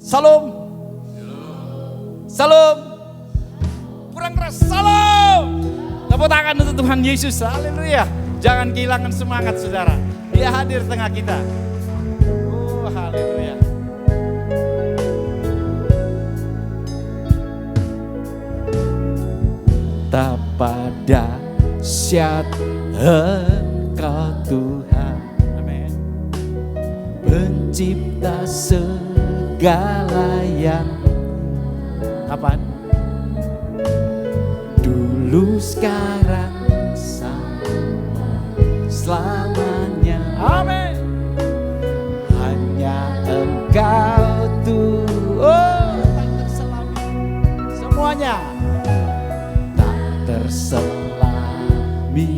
Salam. Salam. Kurang keras. Salam. Tepuk tangan untuk Tuhan Yesus. Haleluya. Jangan kehilangan semangat saudara. Dia hadir tengah kita. Oh haleluya. Tak pada syat Engkau Tuhan. Amin. Pencipta segala yang kapan? Dulu, sekarang, selamanya. Amin. Hanya Engkau Tuhan. Tak terselami semuanya. Tak terselami.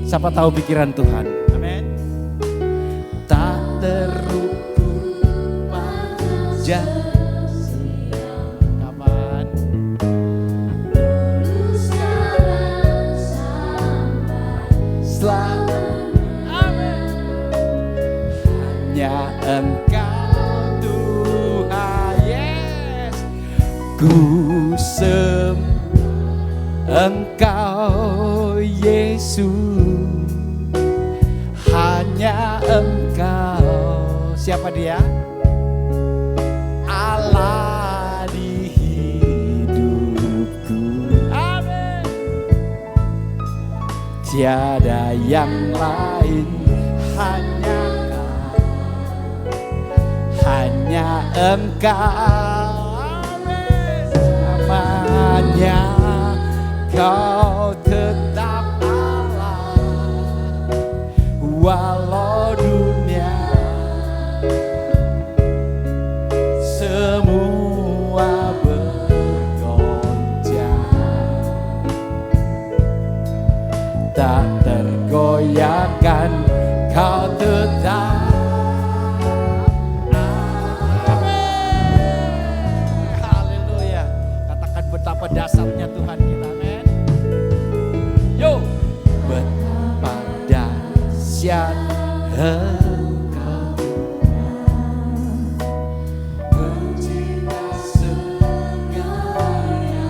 Siapa tahu pikiran Tuhan? Amin. Tak terukur panjang. Kapan? Amin. Hanya Engkau Tuhan. Yes. Ku Engkau Yesus. Hanya Engkau. Siapa dia? Allah di hidupku. Amin. Tiada yang lain, hanya Engkau. Amin. Namanya Kau tetap Allah, walau dunia semua bergoncang, tak tergoyahkan Kau tetap. Amin. Haleluya. Katakan betapa dasarnya Tuhan kita. Amin. Yo, betapa dahsyat Engkau, pencipta segalanya.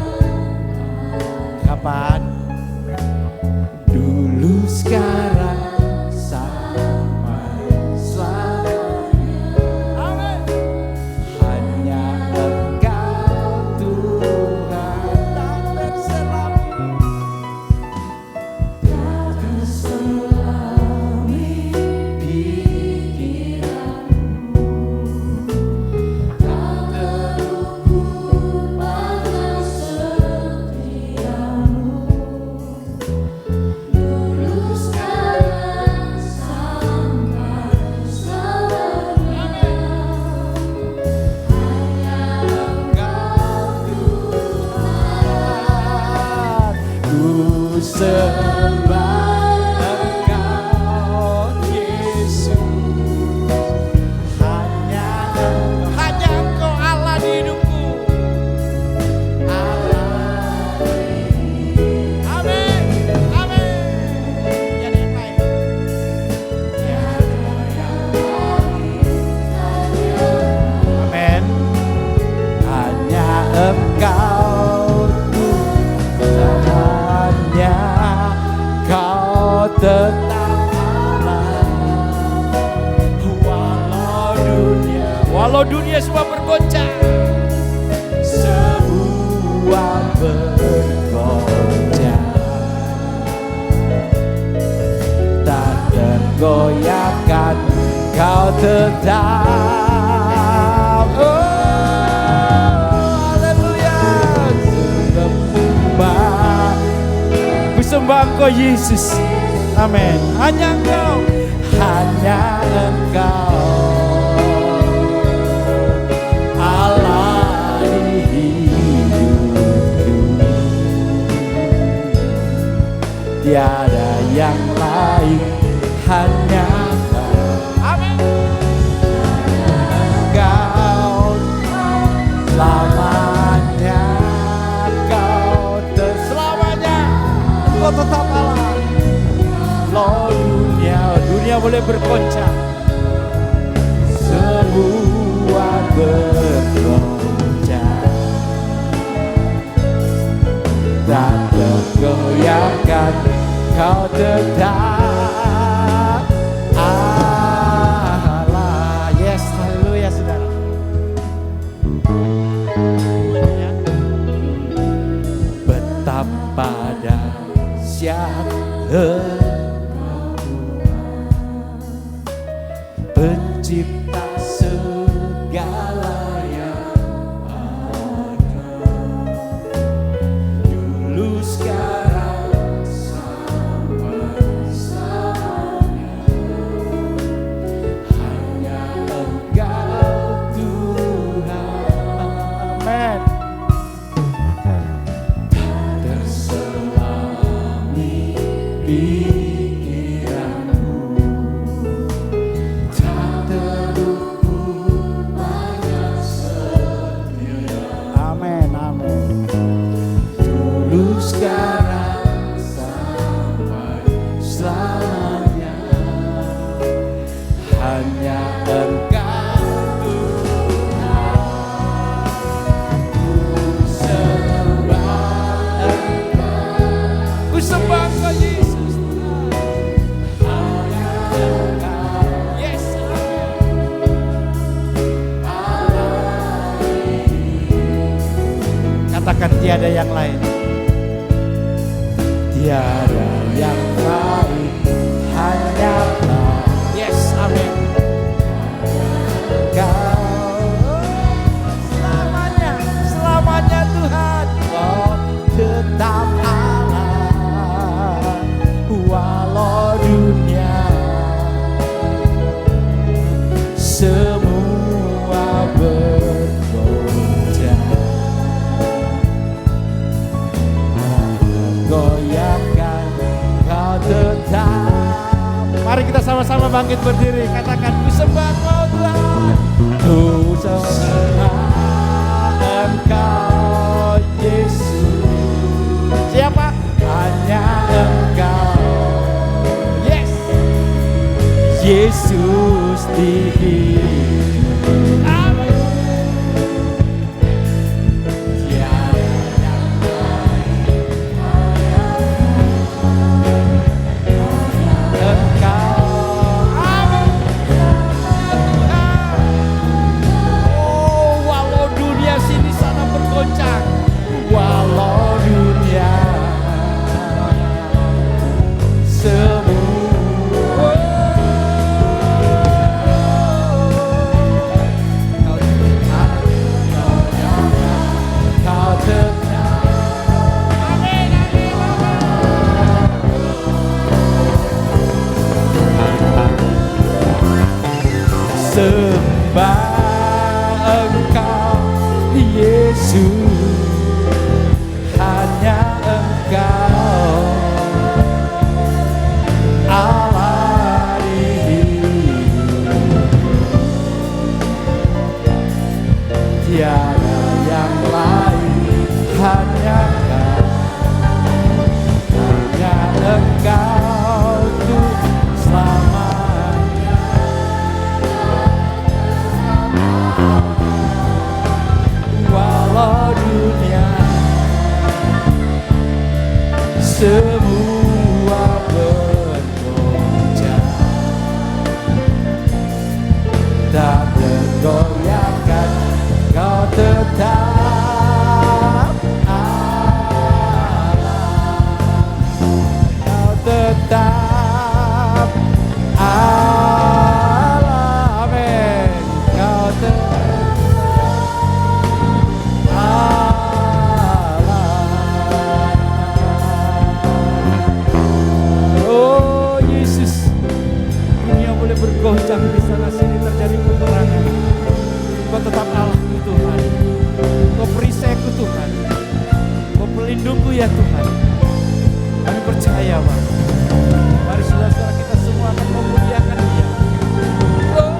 Kapan? Dulu, sekarang, sampai selamanya. Amin. Hanya Engkau Tuhan, tak terselami. Sembah Engkau Yesus. Hanya Engkau Allah di hidupku. Allah di hidupku. Amin. Amin. Tiada yang lain. Tiada yang lain. Amin. Hanya Engkau. Tetap Allah, walau dunia semua bergoncang, semua bergoncang, tak tergoyahkan Kau tetap. Oh, haleluya. Sembah Engkau Yesus. Amin. Hanya Engkau, hanya Engkau Allah di hidupku. Tiada yang lain, hanya Engkau. Amin. Engkau selamanya, Engkau selamanya, Engkau tetap Allah. Loh, dunia boleh bergoncang, semua Engkau Pencipta segala yang ada, dulu sekarang sampai selamanya. Hanya Engkau Tuhan. Amin. Tak terselami pikiranku, tak terluput banyak setia. Amin, amin. Dulu sekarang sampai selamanya. Hanya Engkau Tuhan. Ku sembah Engkau Yesus. Hanya Engkau. Yes, katakan tiada yang lain. Tiada yang lain, hanya Engkau. Yes, amin. Engkau selamanya, selamanya Tuhan. Oh, tetap Allah, walau dunia semua bergoncang, goyahkan Kau tetap. Mari kita sama-sama bangkit berdiri, katakan ku sembah Kau Tuhan. Ku sembah Engkau Yesus. Siapa? Hanya Engkau. Yes, Yesus di hidup. Amin. Tiada yang lain, Engkau. Amin. Oh, walau dunia sini sana bergoncang, walau dunia semua. Kau tetap. Amin, amin, sembah Engkau Yesus. Hanya Engkau Allah di hidup. Tiada yang lain, hanya Engkau. Hanya Engkau Tuhan selamanya. Walau dunia semua bergoncang, tak tergoyahkan Kau tetap Allah. Kau tetap Allah. Amin. Kau tetap Allah. Oh Yesus, dunia boleh bergoncang, di sana sini terjadi peperangan, Kau tetap Allahku Tuhan. Kau perisaiku Tuhan. Kau pelindungku ya Tuhan. Kami percaya Bang. Mari saudara-saudara kita semua akan memuliakan Dia. Oh.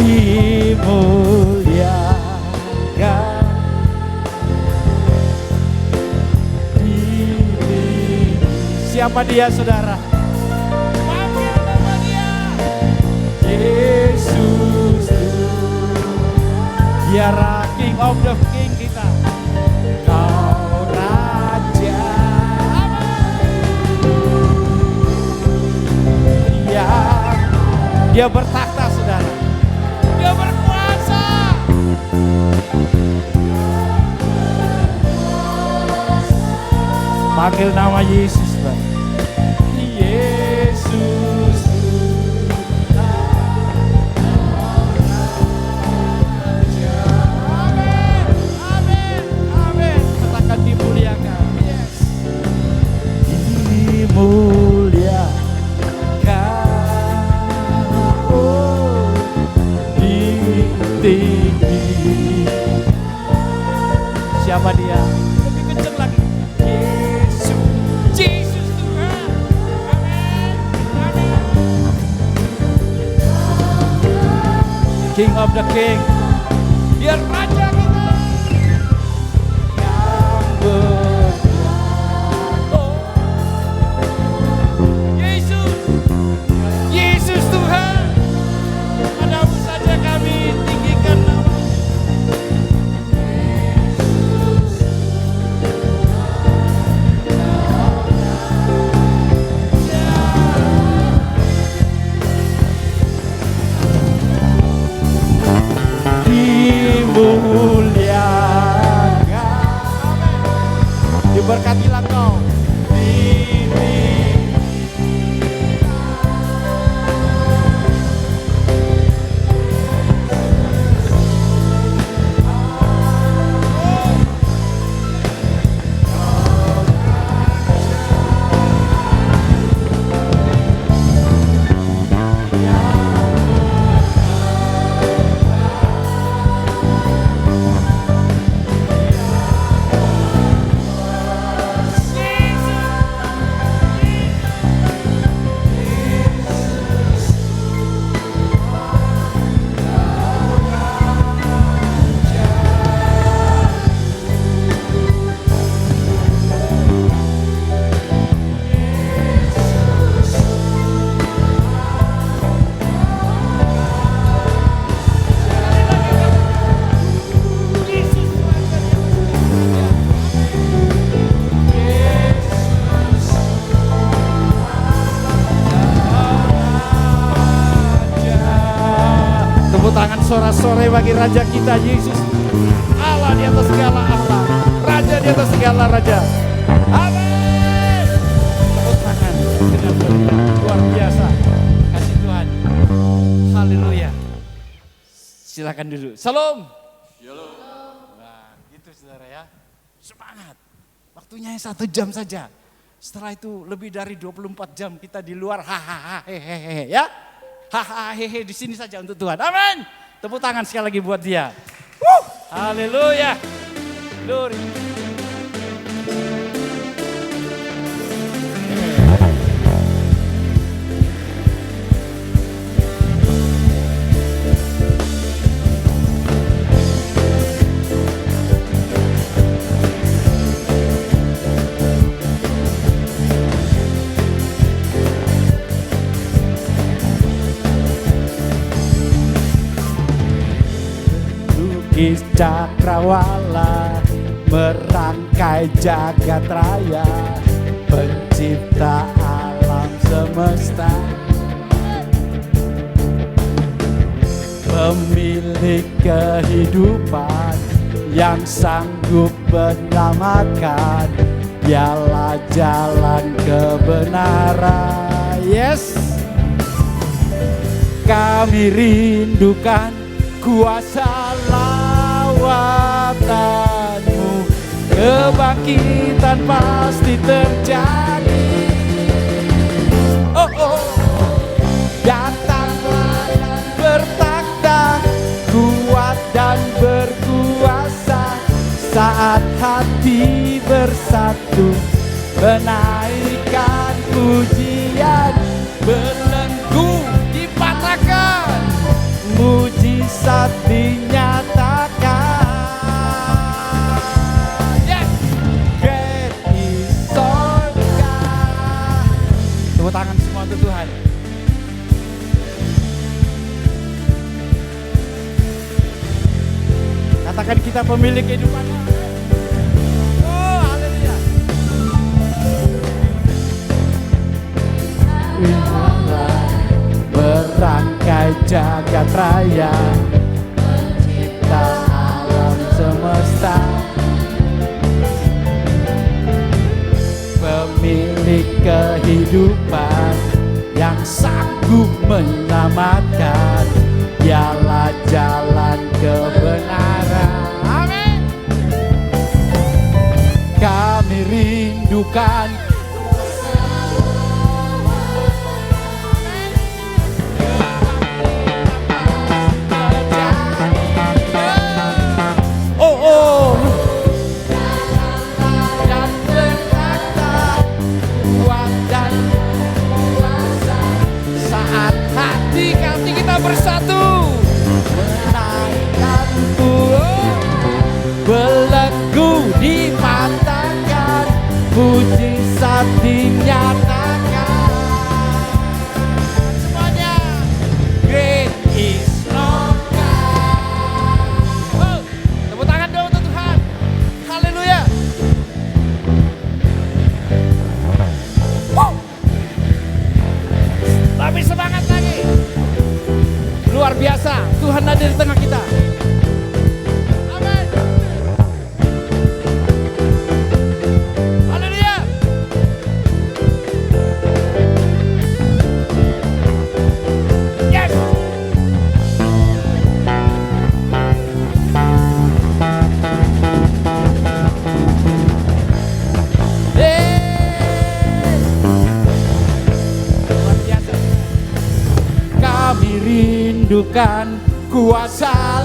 Dimuliakan, siapa Dia saudara? Panggil nama Dia. Yesus Dia King of the King kita. Kau Raja. Dia bertakhta saudara. Dia berkuasa. Panggil nama Yesus Bang. King of the King. Dia Raja kita yang oh. Yesus, Yesus Tuhan, padamu saja kami tinggikan nama. Dimuliakan, diberkatilah kau. Sore bagi Raja kita Yesus, Allah di atas segala Allah, Raja di atas segala Raja. Amin. Tepuk tangan dengan beriman luar biasa. Kasih Tuhan. Haleluya. Silakan dulu. Salam. Shalom. Nah, gitu saudara ya. Semangat. Waktunya 1 jam saja. Setelah itu lebih dari 24 jam kita di luar hahaha hehehe ya. Hahaha hehe di sini saja untuk Tuhan. Amin. Tepuk tangan sekali lagi buat dia. Haleluya. Glory. Cakrawala merangkai jagat raya, pencipta alam semesta, pemilik kehidupan yang sanggup menyelamatkan, dialah jalan kebenaran. Yes, kami rindukan kuasa lawatanmu, kebangkitan pasti terjadi. Oh, oh. Datanglah dan bertakhta, kuat dan berkuasa, saat hati bersatu menaikkan pujian, belenggu dipatahkan, mujizat dinyatakan. Yes, great is our God. Tepuk tangan semua untuk Tuhan. Katakan kita pemilik kehidupan. Oh, haleluya. Berangkai jagat raya, pencipta alam semesta, pemilik kehidupan yang sanggup menyelamatkan, dialah jalan kebenaran. Amin. Kami rindukan bersatu biasa. Tuhan hadir di tengah kita. Amin. Haleluya. Yes. Luar biasa. Kami rindukan kuasa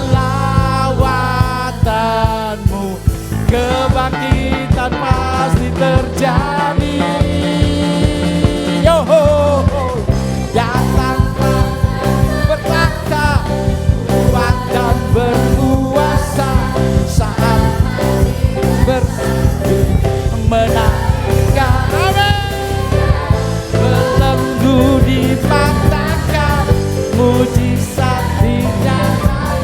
lawatanmu, kebangkitan pasti terjadi. Yo ho, ho. Datanglah bertakhta, kuat dan berkuasa, saat menangkan. Belenggu dipatahkan, mujizat dinyatakan.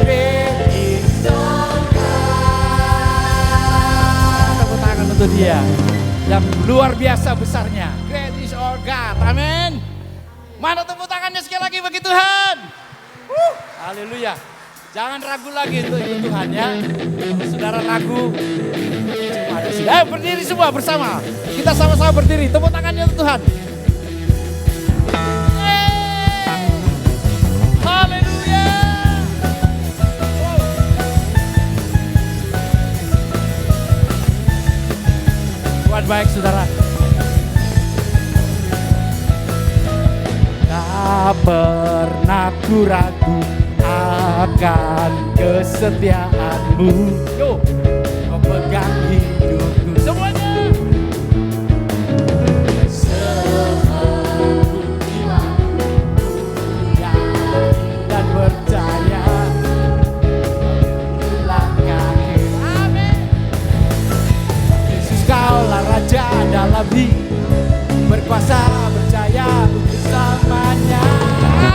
Great is your God. Tepuk tangan untuk dia yang luar biasa besarnya. Great is our God. Amin. Mana tepuk tangannya sekali lagi bagi Tuhan. Haleluya. Jangan ragu lagi untuk ikut Tuhan ya. Kalau saudara ragu, cuma ada sih. Berdiri semua bersama. Kita sama-sama berdiri. Tepuk tangannya untuk Tuhan. Haleluya. Tuhan baik saudara. Tak pernah ku ragu akan kesetiaanmu. Yo, kau pegang hidupku semuanya. Seluruh jiwaku yakin dan percaya, langkahku. Amin. Yesus kaulah Raja dalam hidup, berkuasa berjaya untuk selamanya.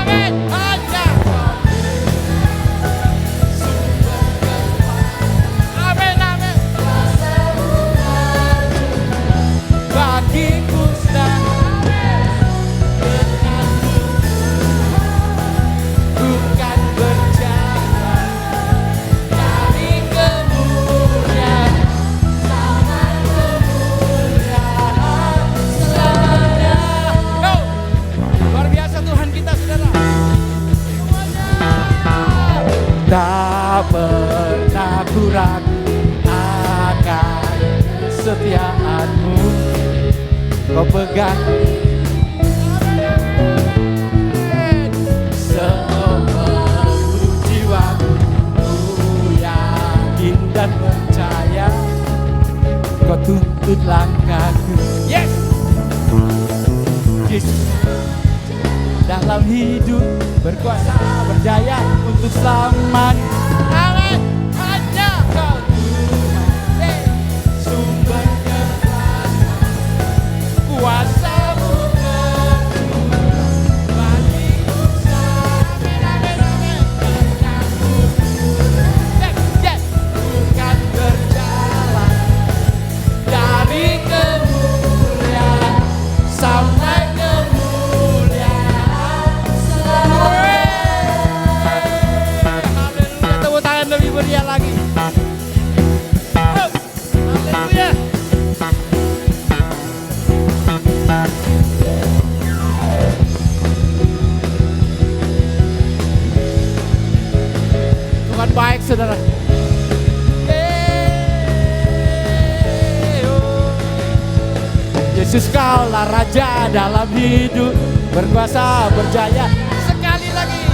Amin. Tak pernah ku ragu akan kesetiaanmu, kau pegang seluruh jiwaku, ku yakin dan percaya, kau tuntun langkahku. Yes, Yesus dalam hidup, berkuasa berjaya untuk selamanya. Amin. Hanya kau Tuhan, sumber kekuatan, kuasa-Mu bagiku. Amin, amin, amin. Bukan berjalan dari kemuliaan sampai lebih meriah lagi. Haleluya. Tuhan baik saudara. Yesus kaulah Raja dalam hidup, berkuasa berjaya. Sekali lagi.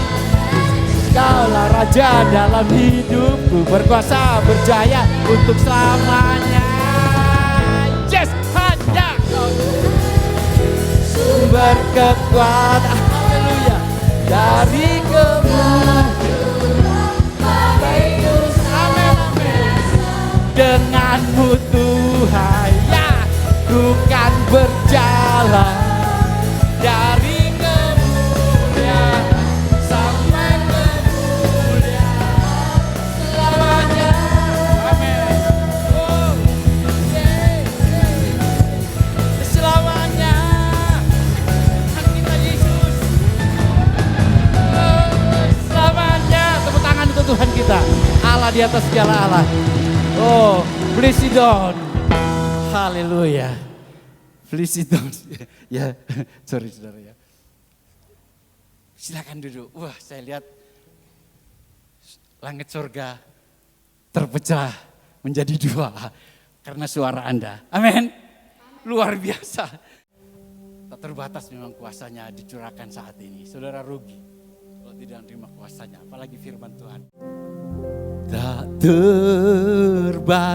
Kaulah Raja dalam hidupku, berkuasa berjaya untuk selamanya. Yes, hanya Kau sumber kekuatan, haleluya, dari kemuliaan. Amin, amin. Denganmu Tuhan, ya, ku kan berjalan dari di atas segala Allah. Oh, please sit down. Haleluya. Please sit down. Ya, sorry saudara ya. Silakan duduk. Wah, saya lihat langit surga terpecah menjadi dua karena suara Anda. Amin. Luar biasa. Tak terbatas memang kuasanya dicurahkan saat ini. Saudara rugi kalau tidak menerima kuasanya, apalagi firman Tuhan. Tak terbatas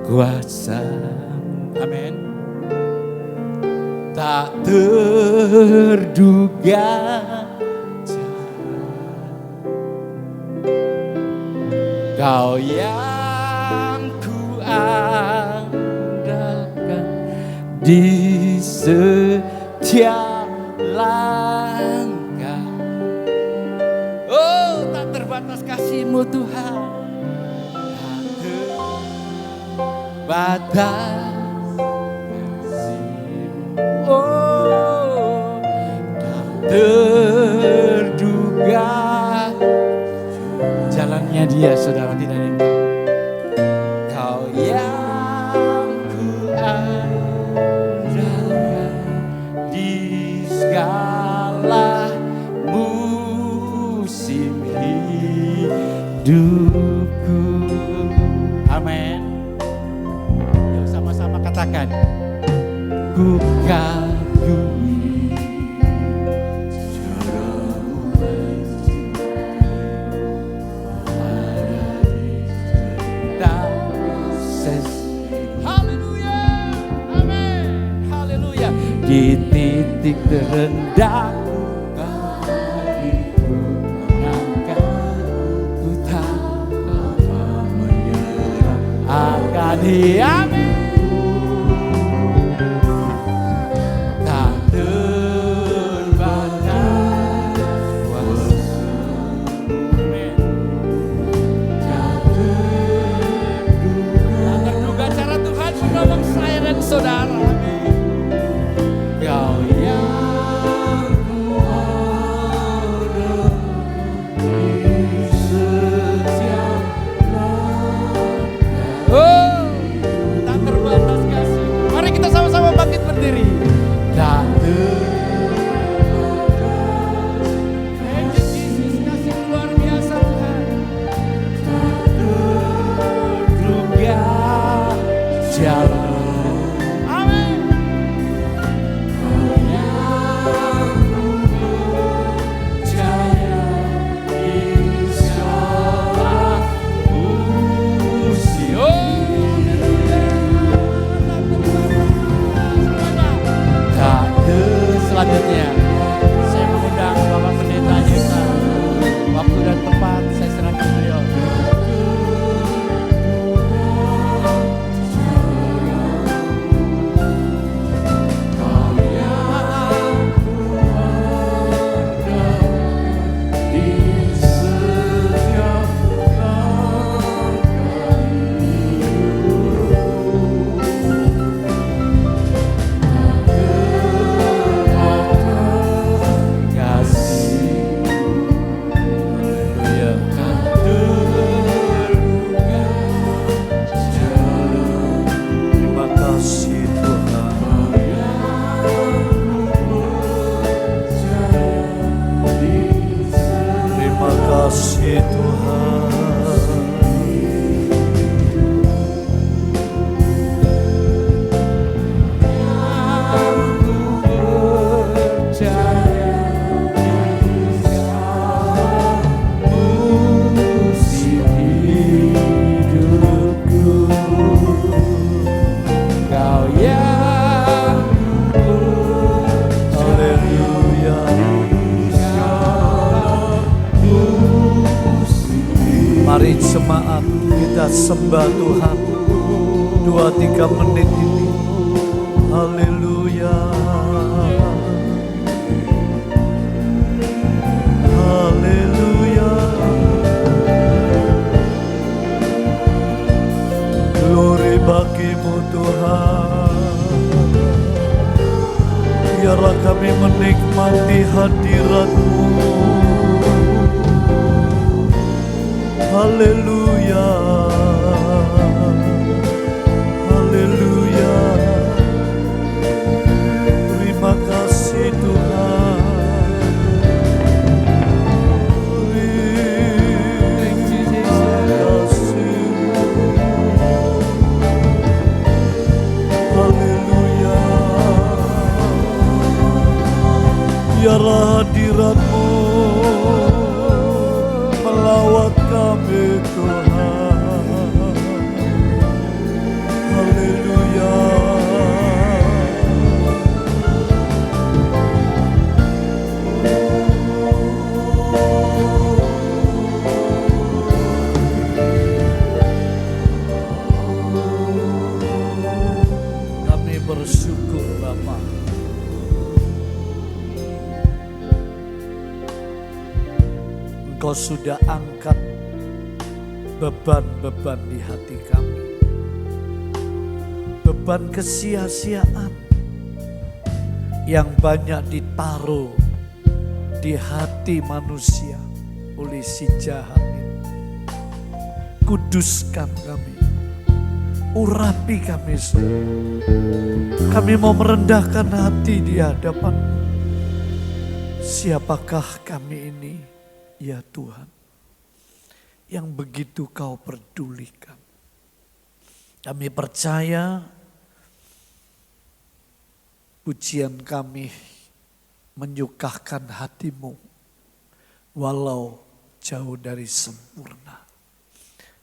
kuasa. Amin. Tak terduga. Kau yang ku andalkan di setiap langkah. Oh, tak terbatas kasih-Mu Tuhan. Tak terbatas kasih-Mu. Oh, tak terduga. Jalannya Dia, saudara, tidak ada. Kau yang ku andalkan di segala musim hidupku. Amin. Yuk sama-sama katakan. Ku kagumi di titik terendah ku menangkan, ku tak menyerah akan Dia. Tak terbatas kuasa. Amin. Tak terduga cara Tuhan menolong saya dan saudara. Kau yang ku harap di setiap langkah. Oh, tak terbatas kasih. Mari kita sama-sama bangkit berdiri. Tak terbatas. Thank you Jesus, kasih luar biasa Tuhan. Tak terduga jalan. Selanjutnya, saya mengundang Bapak Pendeta Yesa. Waktu dan tempat saya serahkan beliau. Mari jemaat kita sembah Tuhan 2-3 menit ini. Haleluya. Haleluya. Glory bagi-Mu Tuhan. Biarlah kami menikmati hadirat-Mu. Haleluya, haleluya. Terima kasih Tuhan. Terima kasih. Haleluya. Biarlah hadirat-Mu melawat kami Tuhan. Haleluya. Kami bersyukur Bapa. Engkau sudah angkat beban-beban di hati kami. Beban kesia-siaan yang banyak ditaruh di hati manusia oleh si jahat itu. Kuduskan kami, urapi kami semua. Kami mau merendahkan hati di hadapan. Siapakah kami ini? Ya Tuhan, yang begitu Kau pedulikan. Kami percaya pujian kami menyukahkan hati-Mu walau jauh dari sempurna.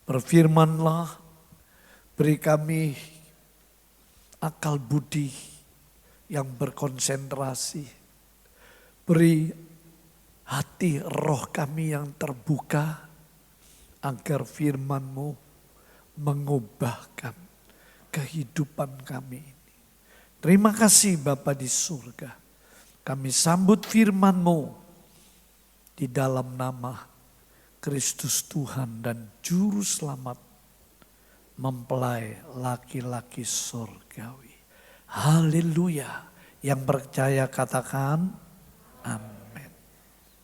Berfirmanlah, beri kami akal budi yang berkonsentrasi. Beri hati roh kami yang terbuka agar firman-Mu mengubahkan kehidupan kami ini. Terima kasih Bapa di surga. Kami sambut firman-Mu di dalam nama Kristus Tuhan dan Juru Selamat mempelai laki-laki surgawi. Haleluya. Yang percaya katakan amin.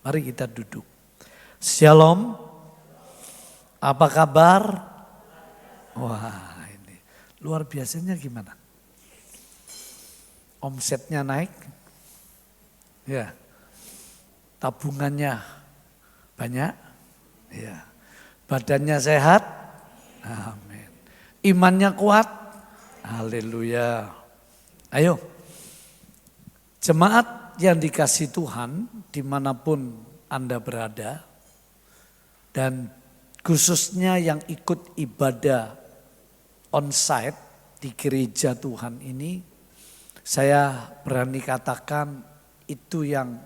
Mari kita duduk. Shalom. Apa kabar? Wah, ini luar biasanya gimana? Omsetnya naik? Ya. Tabungannya banyak? Ya. Badannya sehat? Amin. Imannya kuat? Haleluya. Ayo. Jemaat yang dikasih Tuhan dimanapun Anda berada dan khususnya yang ikut ibadah onsite di gereja Tuhan ini, saya berani katakan itu yang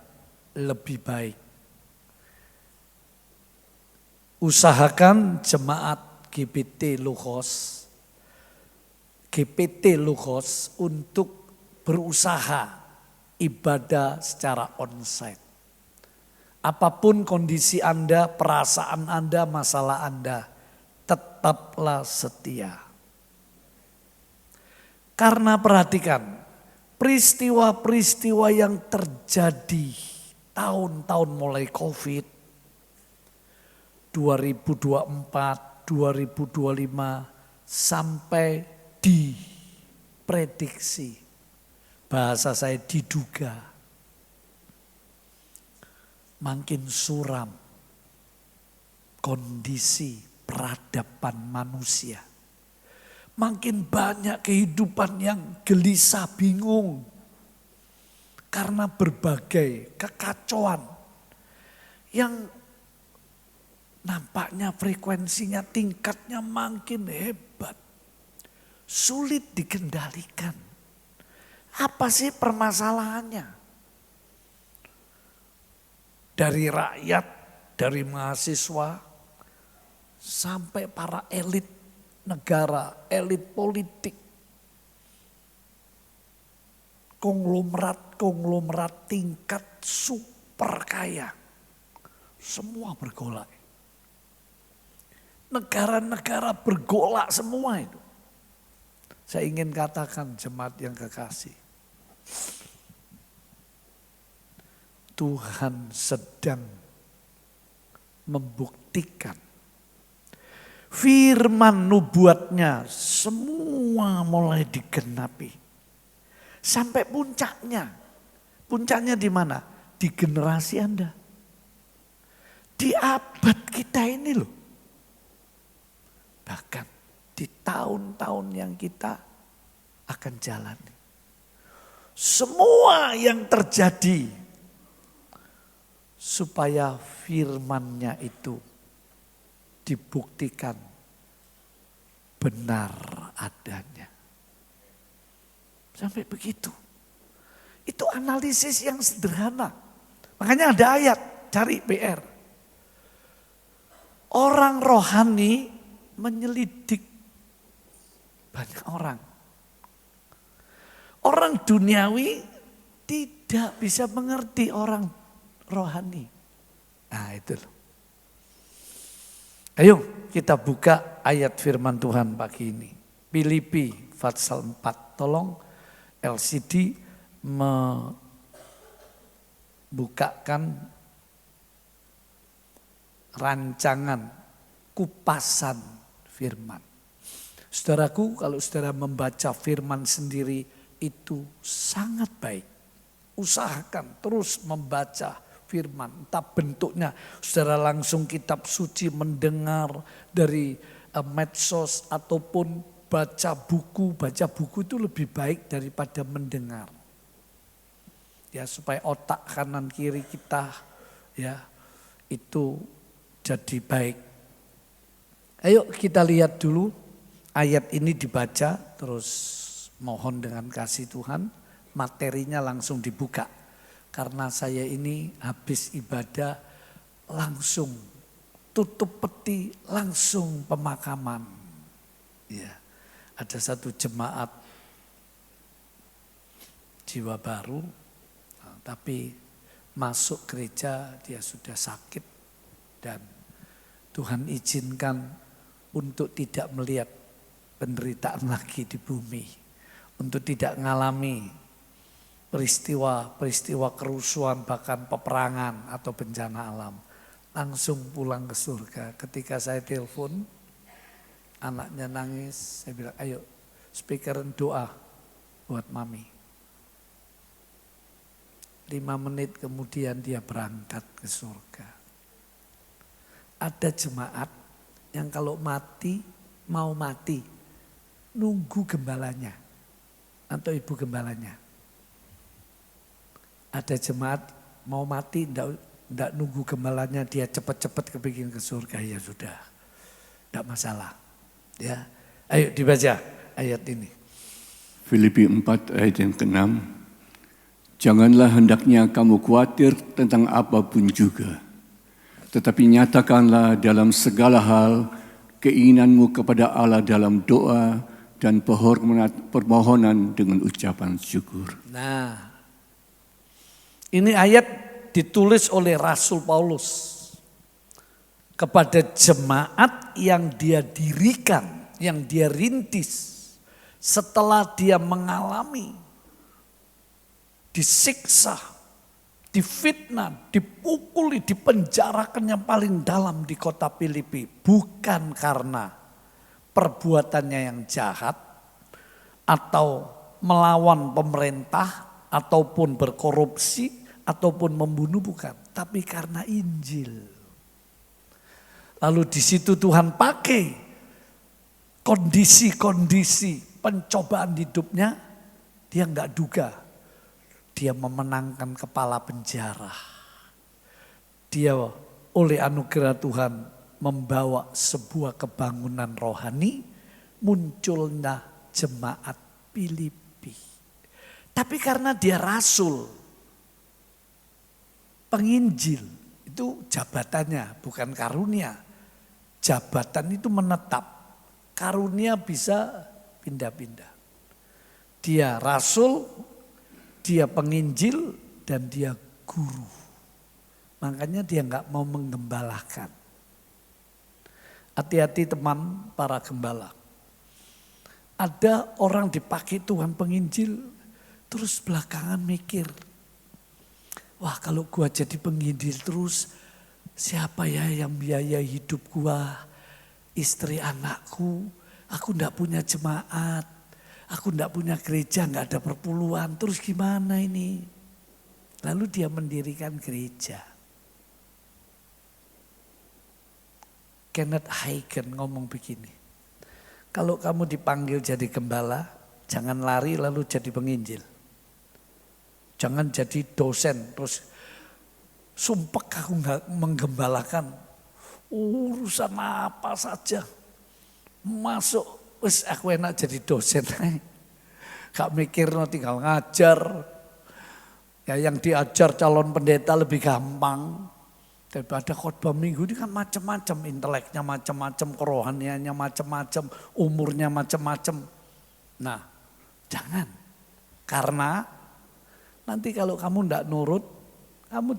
lebih baik. Usahakan jemaat GPT Luhos untuk berusaha ibadah secara onsite. Apapun kondisi Anda, perasaan Anda, masalah Anda, tetaplah setia. Karena perhatikan, peristiwa-peristiwa yang terjadi tahun-tahun mulai COVID, 2024, 2025, sampai diprediksi. Bahasa saya diduga makin suram kondisi peradaban manusia. Makin banyak kehidupan yang gelisah, bingung. Karena berbagai kekacauan yang nampaknya frekuensinya, tingkatnya makin hebat. Sulit dikendalikan. Apa sih permasalahannya? Dari rakyat, dari mahasiswa, sampai para elit negara, elit politik. Konglomerat tingkat super kaya. Semua bergolak. Negara-negara bergolak semua itu. Saya ingin katakan jemaat yang kekasih. Tuhan sedang membuktikan firman nubuatnya semua mulai digenapi. Sampai puncaknya. Puncaknya di mana? Di generasi Anda. Di abad kita ini loh. Bahkan di tahun-tahun yang kita akan jalani. Semua yang terjadi supaya firman-Nya itu dibuktikan benar adanya. Sampai begitu. Itu analisis yang sederhana. Makanya ada ayat, cari PR. Orang rohani menyelidik banyak orang. Orang duniawi tidak bisa mengerti orang rohani. Nah itu loh. Ayo kita buka ayat firman Tuhan pagi ini. Filipi pasal 4. Tolong LCD membukakan rancangan kupasan firman. Saudaraku, kalau saudara membaca firman sendiri itu sangat baik. Usahakan terus membaca firman, entah bentuknya saudara langsung kitab suci mendengar dari medsos ataupun baca buku itu lebih baik daripada mendengar. Ya supaya otak kanan kiri kita ya itu jadi baik. Ayo kita lihat dulu ayat ini dibaca terus mohon dengan kasih Tuhan materinya langsung dibuka. Karena saya ini habis ibadah langsung tutup peti langsung pemakaman. Ya, ada satu jemaat jiwa baru, tapi masuk gereja dia sudah sakit dan Tuhan izinkan untuk tidak melihat penderitaan lagi di bumi, untuk tidak mengalami peristiwa kerusuhan bahkan peperangan atau bencana alam. Langsung pulang ke surga. Ketika saya telepon anaknya nangis, saya bilang ayo speakeran doa buat mami. 5 menit kemudian dia berangkat ke surga. Ada jemaat yang kalau mau mati nunggu gembalanya atau ibu gembalanya. Ada jemaat mau mati enggak nunggu gembalanya, dia cepat-cepat kepingin ke surga, ya sudah. Enggak masalah. Ya. Ayo dibaca ayat ini. Filipi 4 ayat yang ke-6. Janganlah hendaknya kamu khawatir tentang apapun juga. Tetapi nyatakanlah dalam segala hal keinginanmu kepada Allah dalam doa dan permohonan dengan ucapan syukur. Nah, ini ayat ditulis oleh Rasul Paulus kepada jemaat yang dia dirikan, yang dia rintis setelah dia mengalami disiksa, difitnah, dipukuli, dipenjarakan yang paling dalam di kota Filipi. Bukan karena perbuatannya yang jahat atau melawan pemerintah ataupun berkorupsi ataupun membunuh, bukan, tapi karena Injil. Lalu di situ Tuhan pakai kondisi-kondisi pencobaan hidupnya, dia enggak duga. Dia memenangkan kepala penjara. Dia oleh anugerah Tuhan membawa sebuah kebangunan rohani, munculnya jemaat Filipi. Tapi karena dia rasul, penginjil, itu jabatannya bukan karunia. Jabatan itu menetap, karunia bisa pindah-pindah. Dia rasul, dia penginjil, dan dia guru. Makanya dia enggak mau menggembalakan. Hati-hati teman para gembala. Ada orang dipakai Tuhan penginjil, terus belakangan mikir, wah kalau gua jadi penginjil terus, siapa ya yang biaya hidup gua? istri anakku, aku enggak punya jemaat, aku enggak punya gereja, enggak ada perpuluhan, terus gimana ini? Lalu dia mendirikan gereja. Kenneth Hagin ngomong begini, kalau kamu dipanggil jadi gembala, jangan lari lalu jadi penginjil. Jangan jadi dosen, terus sumpek aku nggak menggembalakan. Urusan apa saja. Masuk, wis aku enak jadi dosen. Gak mikir tinggal ngajar. Ya yang diajar calon pendeta lebih gampang. Daripada khotbah minggu ini kan macam-macam. Inteleknya macam-macam, kerohaniannya macam-macam, umurnya macam-macam. Nah, jangan. Karena nanti kalau kamu ndak nurut, kamu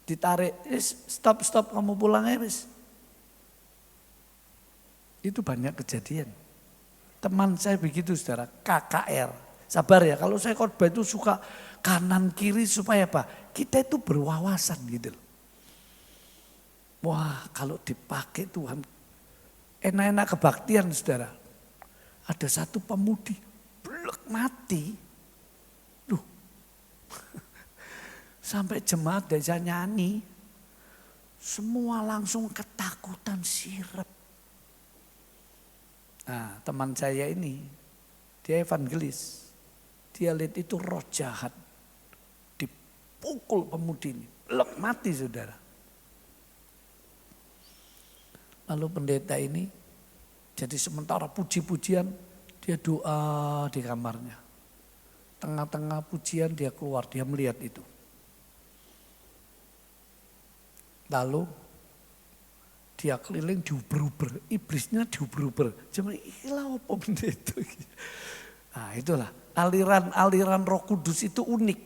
ditarik, stop kamu pulang ya wis. Itu banyak kejadian. Teman saya begitu saudara, KKR. Sabar ya, kalau saya khotbah itu suka kanan kiri supaya apa? Kita itu berwawasan gitu loh. Wah kalau dipakai Tuhan, enak-enak kebaktian saudara. Ada satu pemudi, blek mati. Sampai jemaat desa nyanyi, semua langsung ketakutan sirep. Nah teman saya ini, dia evangelis. Dia lihat itu roh jahat. Dipukul pemudi ini, blek mati saudara. Lalu pendeta ini, jadi sementara puji-pujian, dia doa di kamarnya. Tengah-tengah pujian dia keluar, dia melihat itu. Lalu dia keliling diuber-uber, iblisnya diuber-uber. Cuma ilah apa benda itu. Nah itulah aliran Roh Kudus itu unik.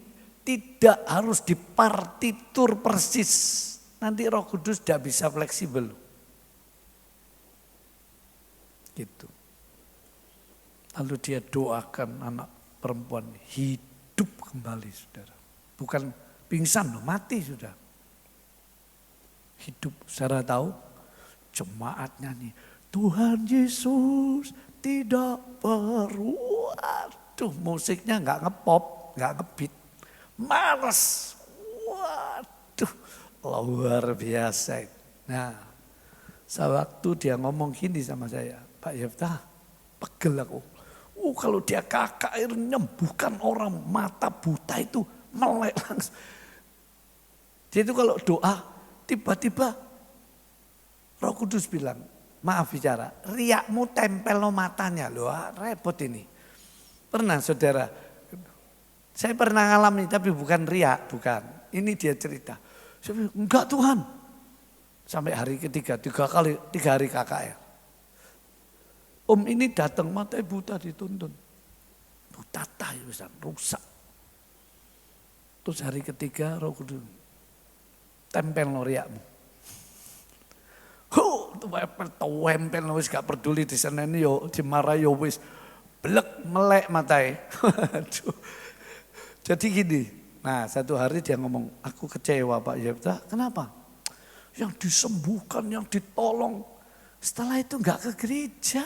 Tidak harus dipartitur persis. Nanti Roh Kudus tidak bisa fleksibel. Gitu. Lalu dia doakan anak perempuan hidup kembali saudara. Bukan pingsan loh, mati sudah. Hidup, saudara tahu jemaat nyanyi Tuhan Yesus tidak perlu. Waduh musiknya gak ngepop, gak ngebeat, males. Waduh luar biasa. Nah sewaktu dia ngomong gini sama saya, Pak Yefta pegel aku. Kalau dia KKR nyembuhkan orang mata buta itu melek langsung. Dia itu kalau doa tiba-tiba Roh Kudus bilang, maaf bicara, riakmu tempel no matanya. Loh repot ini. Pernah saudara, saya pernah ngalami tapi bukan riak, bukan. Ini dia cerita. Saya bilang, enggak Tuhan. Sampai hari ketiga, tiga hari KKR. Om ini datang mata buta dituntun. Buta tahu rusak. Terus hari ketiga Roh Kudus tempel no riakmu. Tempel wis gak peduli di sana ini yo dimarah yo wis blek melek matai. Jadi gini. Nah satu hari dia ngomong, aku kecewa Pak Yefta. Kenapa? Yang disembuhkan, yang ditolong. Setelah itu gak ke gereja.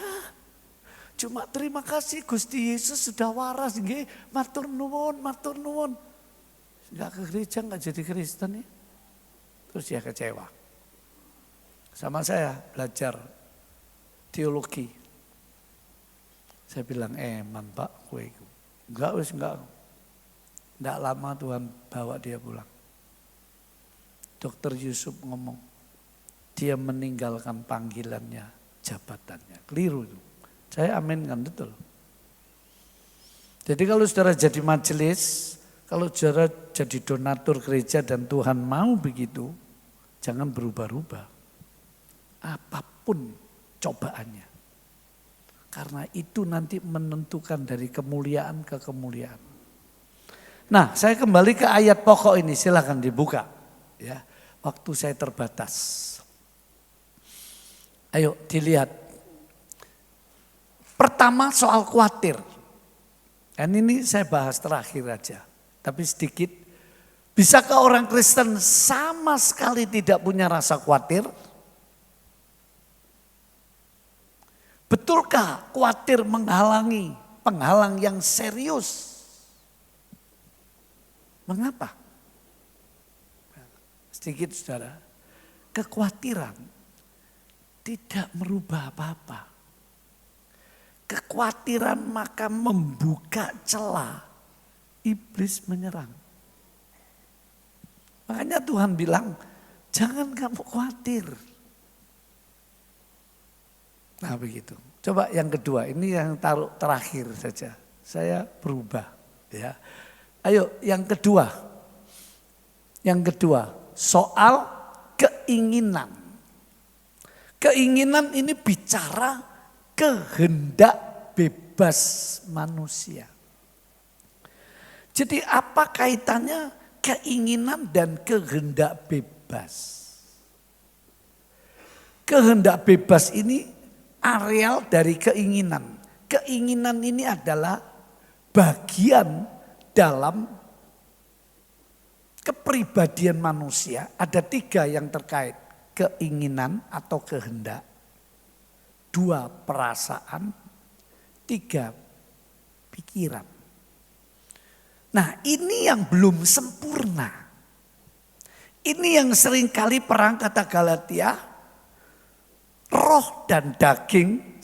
Cuma terima kasih Gusti Yesus sudah waras. Matur nuwun, matur nuwun. Gak ke gereja, gak jadi Kristen ya. Terus dia kecewa. Sama saya belajar teologi. Saya bilang eman Pak kue. Enggak wis enggak. Enggak lama Tuhan bawa dia pulang. Dokter Yusuf ngomong. Dia meninggalkan panggilannya, jabatannya. Keliru itu. Saya aminkan betul. Jadi kalau saudara jadi majelis, kalau saudara jadi donatur gereja dan Tuhan mau begitu, jangan berubah-ubah. Apapun cobaannya. Karena itu nanti menentukan dari kemuliaan ke kemuliaan. Nah, saya kembali ke ayat pokok ini, silakan dibuka. Ya, waktu saya terbatas. Ayo dilihat. Pertama soal khawatir. Dan ini saya bahas terakhir aja. Tapi sedikit. Bisakah orang Kristen sama sekali tidak punya rasa khawatir? Betulkah khawatir menghalangi penghalang yang serius? Mengapa? Sedikit saudara, kekhawatiran tidak merubah apa-apa. Kekhawatiran maka membuka celah iblis menyerang. Makanya Tuhan bilang, jangan kamu khawatir. Nah begitu. Coba yang kedua, ini yang taruh terakhir saja. Saya berubah. Ya. Ayo yang kedua. Yang kedua, soal keinginan. Keinginan ini bicara kehendak bebas manusia. Jadi apa kaitannya keinginan dan kehendak bebas? Kehendak bebas ini areal dari keinginan. Keinginan ini adalah bagian dalam kepribadian manusia. Ada 3 yang terkait. Keinginan atau kehendak. 2 perasaan. 3 pikiran. Nah ini yang belum sempurna. Ini yang seringkali perang kata Galatia. Roh dan daging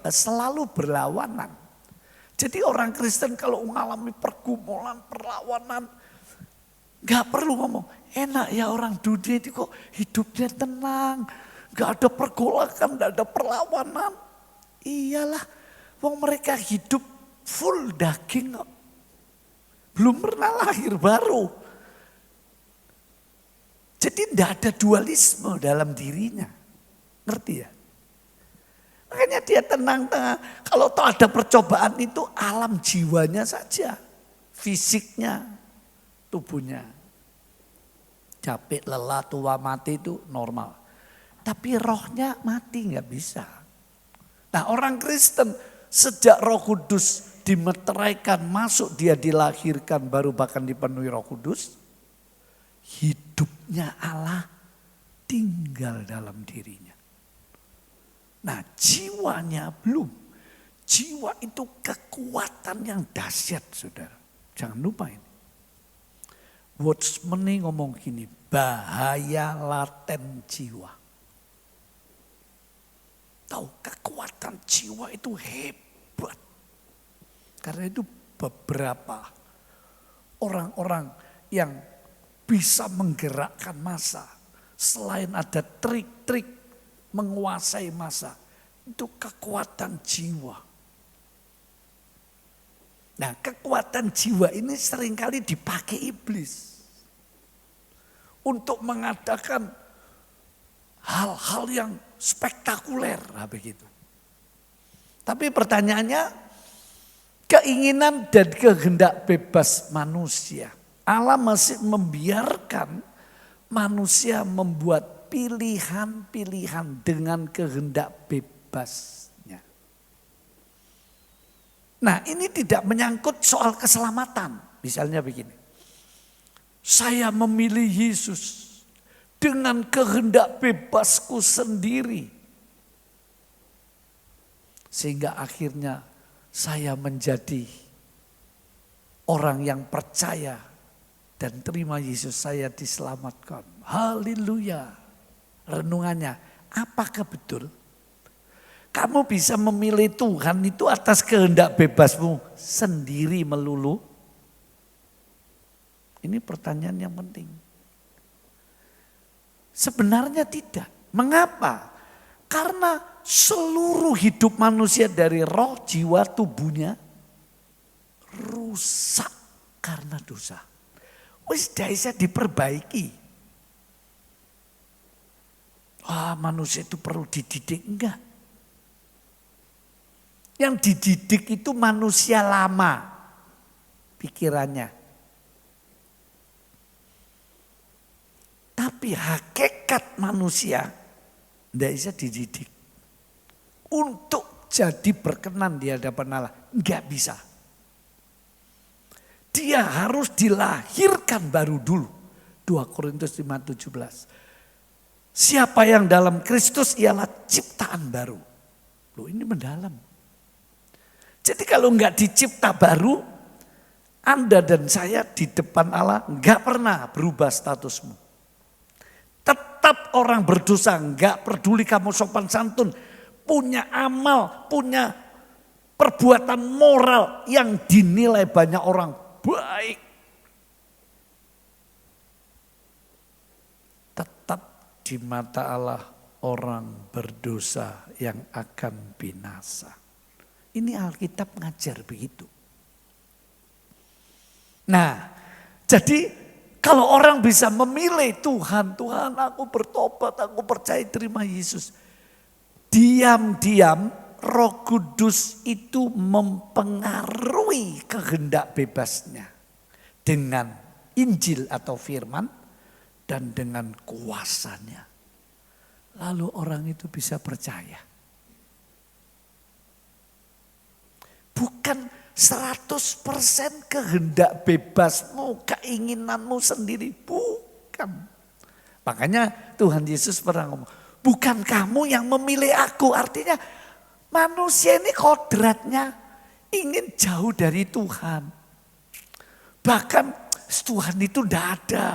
selalu berlawanan. Jadi orang Kristen kalau mengalami pergumulan, perlawanan, gak perlu ngomong, enak ya orang dunia itu kok hidupnya tenang, gak ada pergolakan, gak ada perlawanan. Iyalah, wong mereka hidup full daging kok. Belum pernah lahir baru. Jadi tidak ada dualisme dalam dirinya. Ngerti ya? Makanya dia tenang-tenang. Kalau toh ada percobaan itu alam jiwanya saja. Fisiknya, tubuhnya. Capek, lelah, tua, mati itu normal. Tapi rohnya mati nggak bisa. Nah orang Kristen sejak Roh Kudus dimeteraikan, masuk dia dilahirkan baru bahkan dipenuhi Roh Kudus. Hidupnya Allah tinggal dalam dirinya. Nah jiwanya belum. Jiwa itu kekuatan yang dahsyat saudara. Jangan lupa ini. Watchman ngomong gini, bahaya laten jiwa. Tahu kekuatan jiwa itu hebat. Karena itu beberapa orang-orang yang bisa menggerakkan massa. Selain ada trik-trik menguasai massa, itu kekuatan jiwa. Nah kekuatan jiwa ini seringkali dipakai iblis. Untuk mengadakan hal-hal yang spektakuler. Nah, begitu. Tapi pertanyaannya, keinginan dan kehendak bebas manusia. Allah masih membiarkan manusia membuat pilihan-pilihan dengan kehendak bebasnya. Nah ini tidak menyangkut soal keselamatan. Misalnya begini. Saya memilih Yesus dengan kehendak bebasku sendiri. Sehingga akhirnya saya menjadi orang yang percaya dan terima Yesus, saya diselamatkan. Haleluya. Renungannya, apakah betul kamu bisa memilih Tuhan itu atas kehendak bebasmu sendiri melulu? Ini pertanyaan yang penting. Sebenarnya tidak. Mengapa? Karena seluruh hidup manusia dari roh, jiwa, tubuhnya rusak karena dosa. Wis daisa diperbaiki. Wah manusia itu perlu dididik, enggak. Yang dididik itu manusia lama pikirannya. Tapi hakikat manusia tidak bisa dididik. Untuk jadi berkenan di hadapan Allah, enggak bisa. Dia harus dilahirkan baru dulu. 2 Korintus 5:17. Siapa yang dalam Kristus ialah ciptaan baru. Loh, ini mendalam. Jadi kalau enggak dicipta baru, Anda dan saya di depan Allah enggak pernah berubah statusmu. Tetap orang berdosa, enggak peduli kamu sopan santun, punya amal, punya perbuatan moral yang dinilai banyak orang baik. Tetap di mata Allah orang berdosa yang akan binasa. Ini Alkitab ngajar begitu. Nah, jadi kalau orang bisa memilih Tuhan, Tuhan aku bertobat, aku percaya terima Yesus. Diam-diam Roh Kudus itu mempengaruhi kehendak bebasnya. Dengan Injil atau firman dan dengan kuasanya. Lalu orang itu bisa percaya. Bukan 100% kehendak bebasmu, keinginanmu sendiri. Bukan. Makanya Tuhan Yesus pernah ngomong, bukan kamu yang memilih aku. Artinya manusia ini kodratnya ingin jauh dari Tuhan. Bahkan Tuhan itu tidak ada.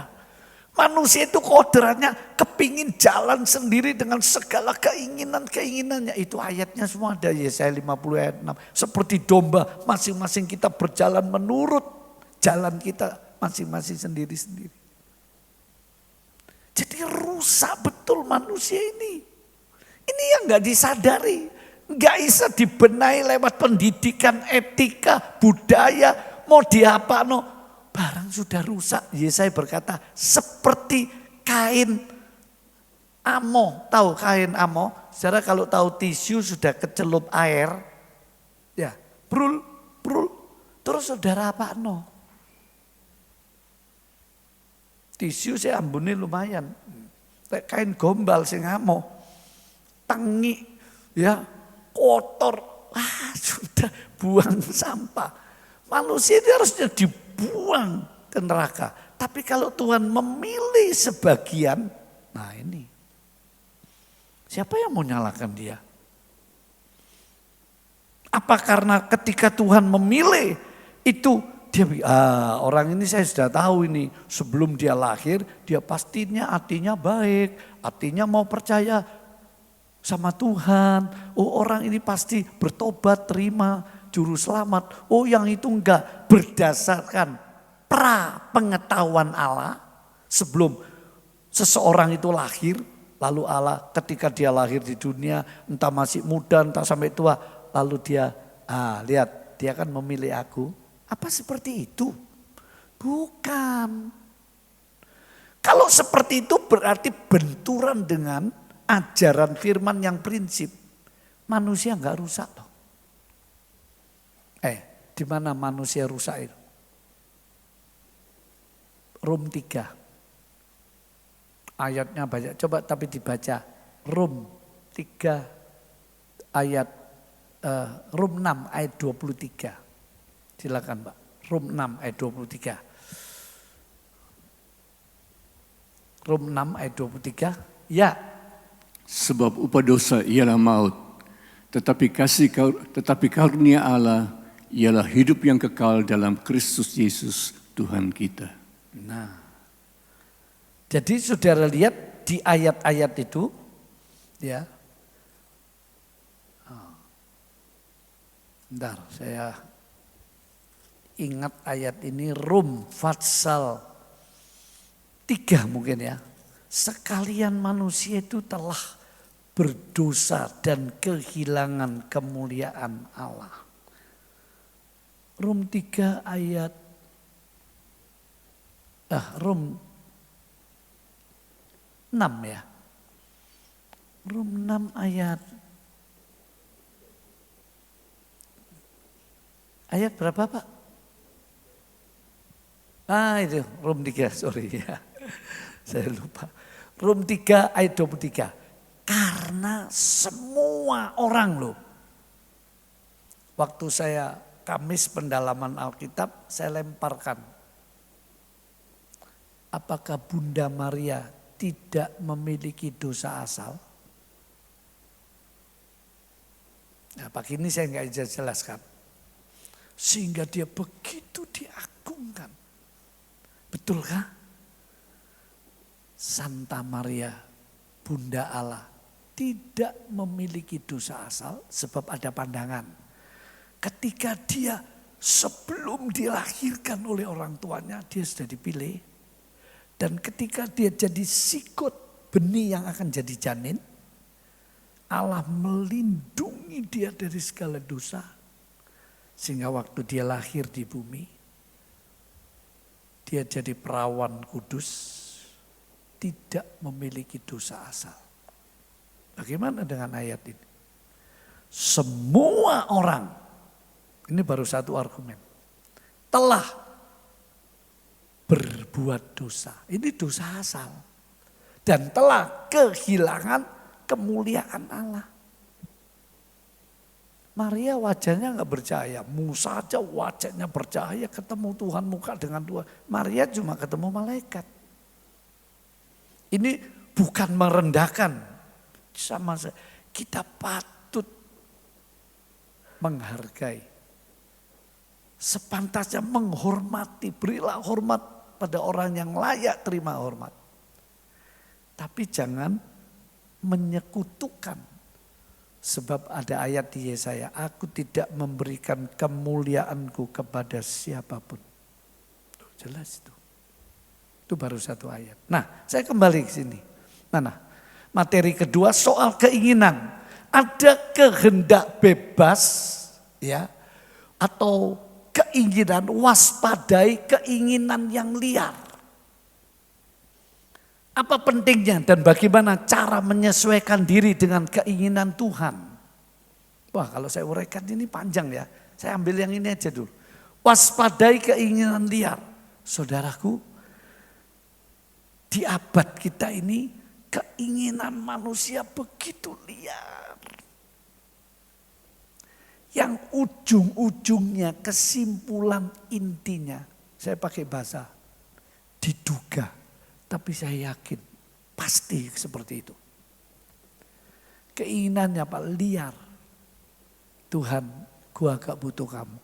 Manusia itu kodratnya kepingin jalan sendiri dengan segala keinginan-keinginannya. Itu ayatnya semua ada Yesaya 50 ayat 6. Seperti domba masing-masing kita berjalan menurut jalan kita masing-masing sendiri-sendiri. Jadi rusak betul manusia ini. Ini yang gak disadari. Gak bisa dibenahi lewat pendidikan, etika, budaya. Mau diapa no. Barang sudah rusak. Yesaya berkata seperti kain amo. Tahu kain amo? Saudara kalau tahu tisu sudah kecelup air. Ya, brul. Terus saudara apa no? Tisu saya ambune lumayan. Kain gombal sing amo. Tangi, ya, kotor. Sudah buang sampah. Manusia itu harusnya dibuang ke neraka. Tapi kalau Tuhan memilih sebagian, nah ini. Siapa yang mau nyalakan dia? Apa karena ketika Tuhan memilih itu, dia orang ini saya sudah tahu ini. Sebelum dia lahir, dia pastinya hatinya baik. Hatinya mau percaya sama Tuhan. Oh orang ini pasti bertobat, terima juru selamat. Oh yang itu enggak, berdasarkan pengetahuan Allah sebelum seseorang itu lahir. Lalu Allah ketika dia lahir di dunia, entah masih muda, entah sampai tua. Lalu dia, lihat dia kan memilih aku. Apa seperti itu? Bukan. Kalau seperti itu berarti benturan dengan ajaran firman yang prinsip. Manusia enggak rusak loh. Di mana manusia rusak itu? Rom 3. Ayatnya banyak. Coba tapi dibaca. Rom 3 ayat Rom 6 ayat 23. Silakan Pak. Rom 6 ayat 23. Rom 6 ayat 23. Ya. Sebab upah dosa ialah maut. Tetapi karunia Allah ialah hidup yang kekal dalam Kristus Yesus Tuhan kita. Nah, jadi saudara lihat di ayat-ayat itu, ya. Bentar, saya ingat ayat ini Rom Fatsal 3 mungkin ya. Sekalian manusia itu telah berdosa dan kehilangan kemuliaan Allah. Rom 3 ayat Rom 6 ya. Rom 6 ayat berapa Pak? Itu Rom 3, sorry ya. Saya lupa. Rom 3 ayat 23. Karena semua orang loh. Waktu saya Kamis pendalaman Alkitab, saya lemparkan. Apakah Bunda Maria tidak memiliki dosa asal? Nah, pagi ini saya nggak bisa jelaskan. Sehingga dia begitu diagungkan. Betulkah? Santa Maria, Bunda Allah, tidak memiliki dosa asal sebab ada pandangan. Ketika dia sebelum dilahirkan oleh orang tuanya, dia sudah dipilih. Dan ketika dia jadi sikut benih yang akan jadi janin, Allah melindungi dia dari segala dosa. Sehingga waktu dia lahir di bumi, dia jadi perawan kudus, tidak memiliki dosa asal. Bagaimana dengan ayat ini? Semua orang, ini baru satu argumen, telah berbuat dosa. Ini dosa asal. Dan telah kehilangan kemuliaan Allah. Maria wajahnya nggak bercahaya, Musa aja wajahnya bercahaya, ketemu Tuhan muka dengan Tuhan. Maria cuma ketemu malaikat. Ini bukan merendahkan, sama kita patut menghargai, sepantasnya menghormati, berilah hormat pada orang yang layak terima hormat. Tapi jangan menyekutukan. Sebab ada ayat di Yesaya, aku tidak memberikan kemuliaanku kepada siapapun. Tuh, jelas itu. Itu baru satu ayat. Nah, saya kembali ke sini. Mana? Materi kedua soal keinginan. Ada kehendak bebas ya atau keinginan, waspadai keinginan yang liar. Apa pentingnya dan bagaimana cara menyesuaikan diri dengan keinginan Tuhan? Wah, kalau saya uraikan ini panjang ya. Saya ambil yang ini aja dulu. Waspadai keinginan liar. Saudaraku, di abad kita ini keinginan manusia begitu liar. Yang ujung-ujungnya kesimpulan intinya, saya pakai bahasa diduga. Tapi saya yakin pasti seperti itu. Keinginannya Pak liar. Tuhan, gua gak butuh kamu.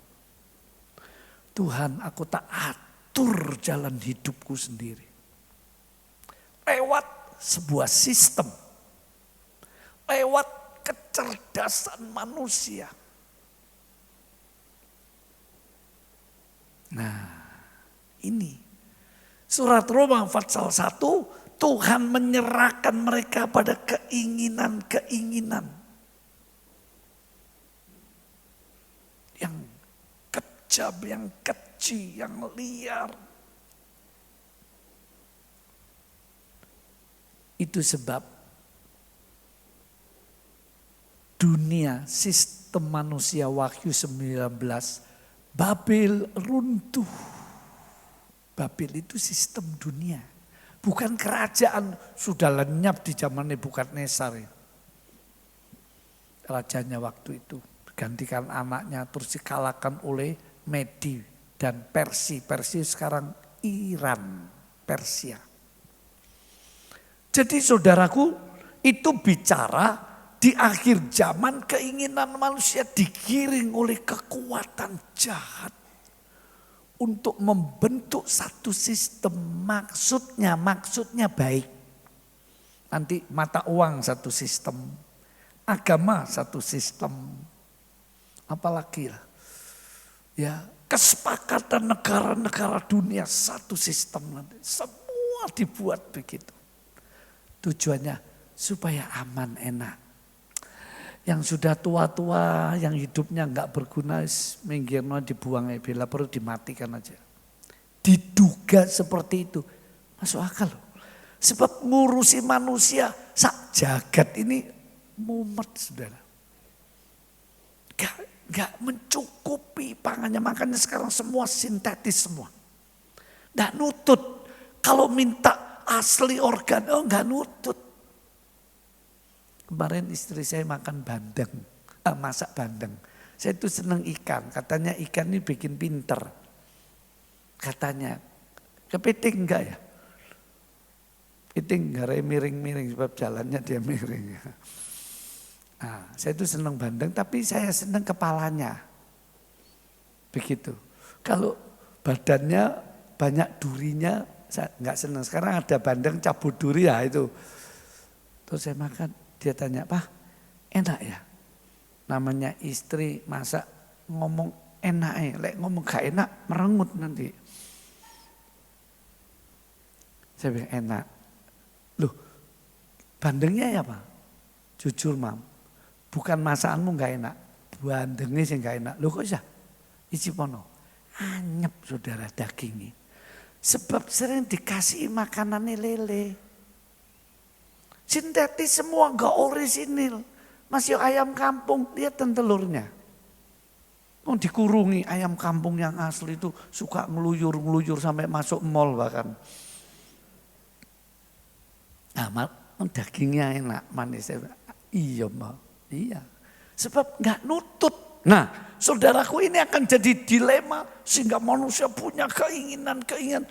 Tuhan, aku tak atur jalan hidupku sendiri. Lewat sebuah sistem. Lewat kecerdasan manusia. Nah, ini Surat Roma pasal 1, Tuhan menyerahkan mereka pada keinginan-keinginan yang kejam, yang keji, yang liar. Itu sebab dunia, sistem manusia Wahyu 19, Babel runtuh. Babel itu sistem dunia. Bukan kerajaan, sudah lenyap di zaman Nebukadnezar. Rajanya waktu itu gantikan anaknya terus dikalahkan oleh Medi dan Persia. Persia sekarang Iran, Persia. Jadi saudaraku, itu bicara di akhir zaman keinginan manusia digiring oleh kekuatan jahat. Untuk membentuk satu sistem, maksudnya baik. Nanti mata uang satu sistem, agama satu sistem, apalagi lah. Ya, kesepakatan negara-negara dunia satu sistem nanti. Semua dibuat begitu. Tujuannya supaya aman, enak. Yang sudah tua-tua, yang hidupnya enggak berguna, minggirnya dibuang bila perlu dimatikan aja. Diduga seperti itu, masuk akal loh. Sebab ngurusi manusia, sak jagat ini mumet saudara. Enggak mencukupi pangannya, makanya sekarang semua sintetis semua. Enggak nutut, kalau minta asli organ, enggak nutut. Kemarin istri saya makan bandeng, masak bandeng. Saya tuh seneng ikan, katanya ikan ini bikin pinter. Katanya, kepiting enggak ya? Piting enggak miring-miring sebab jalannya dia miring. Nah, saya itu senang bandeng tapi saya senang kepalanya. Begitu. Kalau badannya banyak durinya saya nggak senang. Sekarang ada bandeng cabut duri ya itu. Terus saya makan, dia tanya, "Pak, enak ya?" Namanya istri masak ngomong enak ya, lek ngomong gak enak merengut nanti. Saya bilang enak. Loh, bandengnya ya Pak? Jujur Mam, bukan masakanmu gak enak, bandengnya sih gak enak. Loh kok bisa? Icipono, anyep saudara dagingnya. Sebab sering dikasih makanannya lele. Sintetis semua gak orisinil. Masih ayam kampung, lihat telurnya. Oh, dikurungi ayam kampung yang asli itu suka ngeluyur-ngeluyur sampai masuk mall bahkan. Nah, dagingnya enak, manis. Iya, Mbak. Iya. Sebab nggak nutut. Nah, saudaraku ini akan jadi dilema sehingga manusia punya keinginan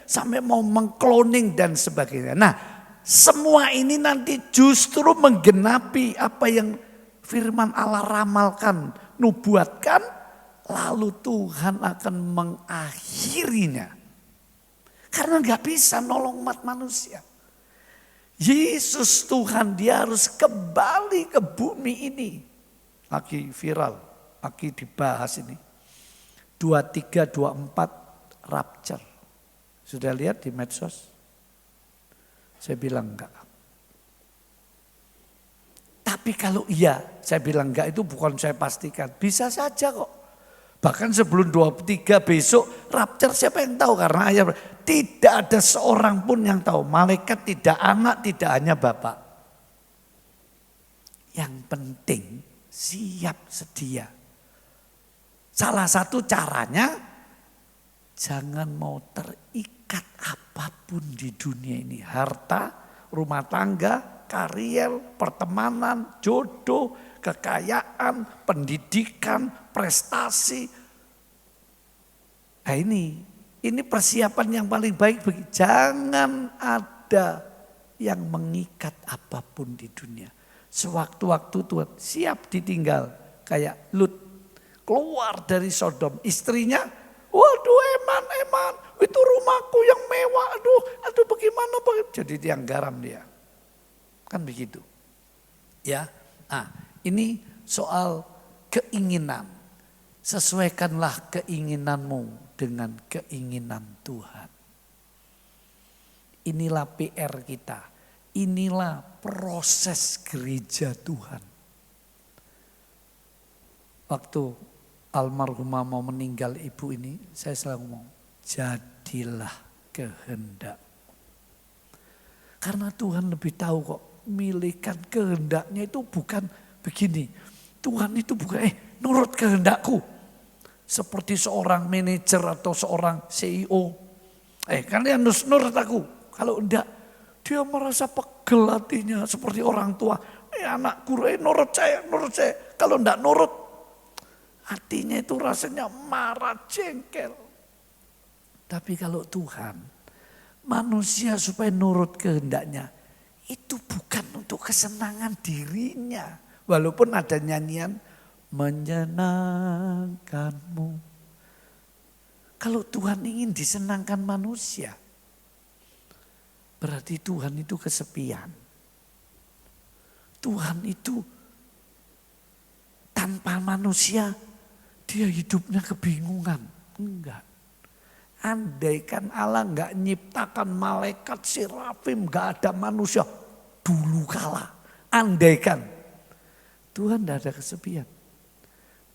sampai mau mengkloning dan sebagainya. Nah, semua ini nanti justru menggenapi apa yang firman Allah ramalkan, nubuatkan. Lalu Tuhan akan mengakhirinya. Karena gak bisa nolong umat manusia. Yesus Tuhan dia harus kembali ke bumi ini. Lagi viral, lagi dibahas ini. 23, 24 rapture. Sudah lihat di medsos? Saya bilang enggak. Tapi kalau iya, saya bilang enggak itu bukan saya pastikan. Bisa saja kok. Bahkan sebelum 23 besok rapture siapa yang tahu karena ayat tidak ada seorang pun yang tahu. Malaikat tidak, anak tidak, hanya Bapa. Yang penting siap sedia. Salah satu caranya jangan mau terikat apapun di dunia ini. Harta, rumah tangga, karier, pertemanan, jodoh, kekayaan, pendidikan, prestasi. Nah ini persiapan yang paling baik. Jangan ada yang mengikat apapun di dunia. Sewaktu-waktu Tuhan siap ditinggal. Kayak Lut keluar dari Sodom. Istrinya, waduh eman, itu rumahku yang mewah. Aduh bagaimana. Jadi tiang garam dia. Kan begitu. Ya. Nah, ini soal keinginan. Sesuaikanlah keinginanmu dengan keinginan Tuhan. Inilah PR kita. Inilah proses gereja Tuhan. Waktu almarhumah mau meninggal ibu ini, saya selalu ngomong, jadilah kehendak. Karena Tuhan lebih tahu kok, milikan kehendaknya itu bukan begini. Tuhan itu bukan, nurut kehendakku. Seperti seorang manajer atau seorang CEO. Kalian harus nurut aku. Kalau enggak, dia merasa pegel hatinya seperti orang tua. Anakku, nurut saya. Kalau enggak nurut, hatinya itu rasanya marah, jengkel. Tapi kalau Tuhan, manusia supaya nurut kehendaknya, itu bukan untuk kesenangan dirinya. Walaupun ada nyanyian, menyenangkanmu. Kalau Tuhan ingin disenangkan manusia, berarti Tuhan itu kesepian. Tuhan itu tanpa manusia, dia hidupnya kebingungan. Enggak. Andaikan Allah enggak nyiptakan malaikat serafim, enggak ada manusia dulu kala. Andaikan Tuhan enggak ada kesepian.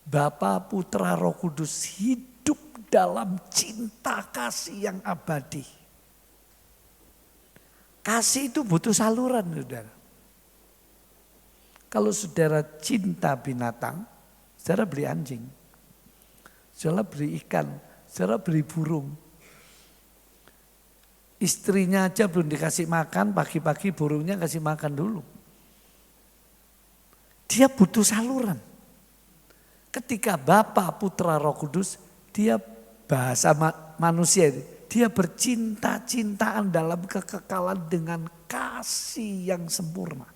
Bapa, Putra, Roh Kudus hidup dalam cinta kasih yang abadi. Kasih itu butuh saluran, saudara. Kalau saudara cinta binatang, saudara beli anjing. Saudara beli ikan, saudara beli burung. Istrinya aja belum dikasih makan, pagi-pagi burungnya kasih makan dulu. Dia butuh saluran. Ketika Bapa, Putra, Roh Kudus, dia bahasa manusia, dia bercinta-cintaan dalam kekekalan dengan kasih yang sempurna.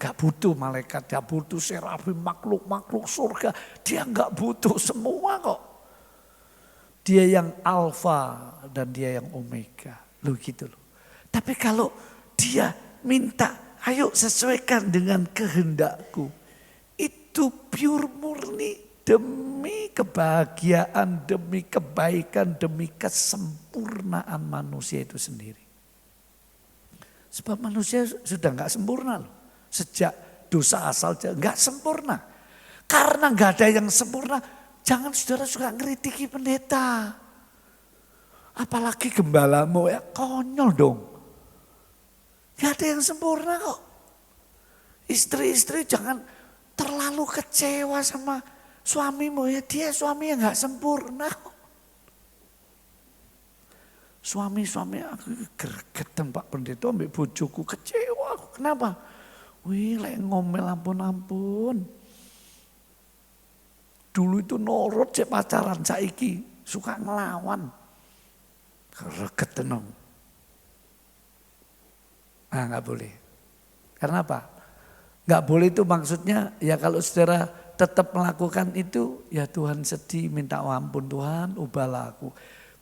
Gak butuh malaikat, gak butuh serafim, makhluk-makhluk surga. Dia gak butuh semua kok. Dia yang alfa dan dia yang omega. Loh gitu loh. Tapi kalau dia minta, ayo sesuaikan dengan kehendakku. Itu pure murni demi kebahagiaan, demi kebaikan, demi kesempurnaan manusia itu sendiri. Sebab manusia sudah gak sempurna loh. Sejak dosa asal gak sempurna. Karena gak ada yang sempurna, jangan saudara suka ngeritiki pendeta. Apalagi gembalamu ya konyol dong. Gak ada yang sempurna kok. Istri-istri jangan terlalu kecewa sama suamimu ya. Dia suami yang gak sempurna kok. Suami-suami aku gergetan Pak Pendeta ambil bojoku kecewa. Kenapa? Wih lek ngomel ampun-ampun. Dulu itu nurut cek pacaran saiki suka ngelawan. Gergetan. Ah nggak boleh. Karena apa? Nggak boleh itu maksudnya ya kalau saudara tetap melakukan itu ya Tuhan sedih minta ampun Tuhan ubahlah aku.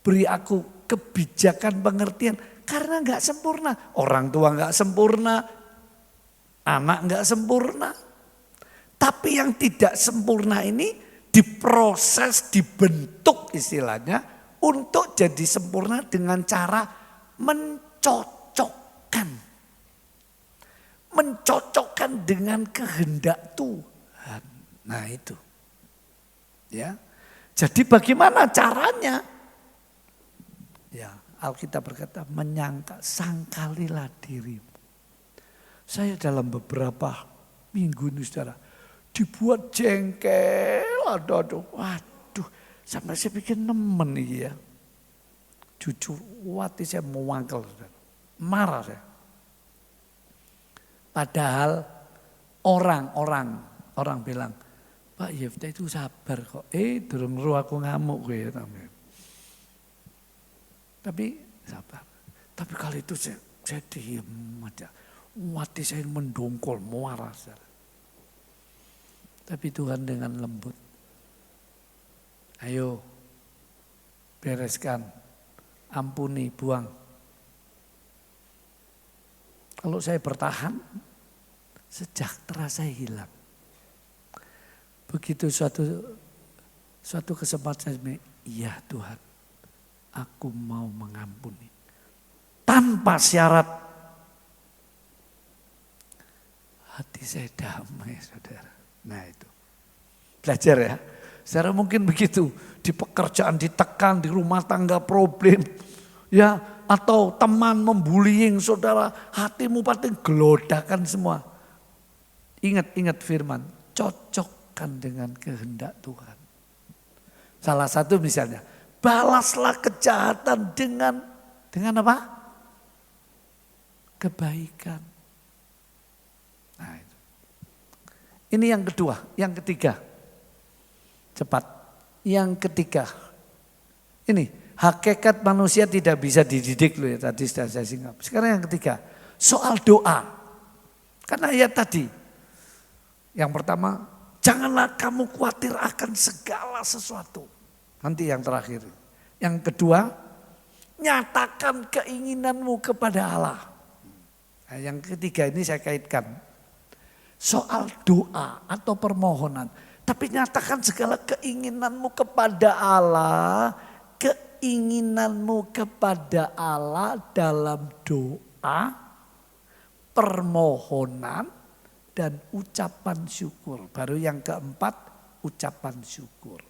Beri aku kebijakan pengertian karena nggak sempurna. Orang tua nggak sempurna, anak nggak sempurna. Tapi yang tidak sempurna ini diproses, dibentuk istilahnya untuk jadi sempurna dengan cara mencocokkan. Mencocokkan dengan kehendak Tuhan. Nah itu. Ya. Jadi bagaimana caranya? Ya, Alkitab berkata sangkalilah dirimu. Saya dalam beberapa minggu ini saudara dibuat jengkel, aduh, sampai saya pikir nemen nih ya. Jujur, hati saya mewangkel, saudara. Marah saya. Padahal orang bilang, Pak Yefta itu sabar kok. Durung ru aku ngamuk gue. Tapi sabar. Tapi kali itu saya diam aja. Hati saya mendongkol, marah. Tapi Tuhan dengan lembut. Ayo bereskan, ampuni, buang. Kalau saya bertahan, sejahtera saya hilang. Begitu suatu kesempatan saya, iya Tuhan, aku mau mengampuni. Tanpa syarat, hati saya damai saudara. Nah itu, belajar ya. Saudara mungkin begitu, di pekerjaan ditekan, di rumah tangga problem. Ya, atau teman membullying saudara, hatimu pasti gelodakan semua. Ingat firman, cocokkan dengan kehendak Tuhan. Salah satu misalnya, balaslah kejahatan dengan apa? Kebaikan. Nah itu. Ini yang kedua, yang ketiga. Cepat. Yang ketiga. Ini, hakikat manusia tidak bisa dididik loh ya, tadi sudah saya singgung. Sekarang yang ketiga, soal doa. Karena ayat tadi, yang pertama, janganlah kamu khawatir akan segala sesuatu. Nanti yang terakhir. Yang kedua, nyatakan keinginanmu kepada Allah. Nah, yang ketiga ini saya kaitkan. Soal doa atau permohonan. Tapi nyatakan segala keinginanmu kepada Allah. Keinginanmu kepada Allah dalam doa, permohonan, dan ucapan syukur. Baru yang keempat, ucapan syukur.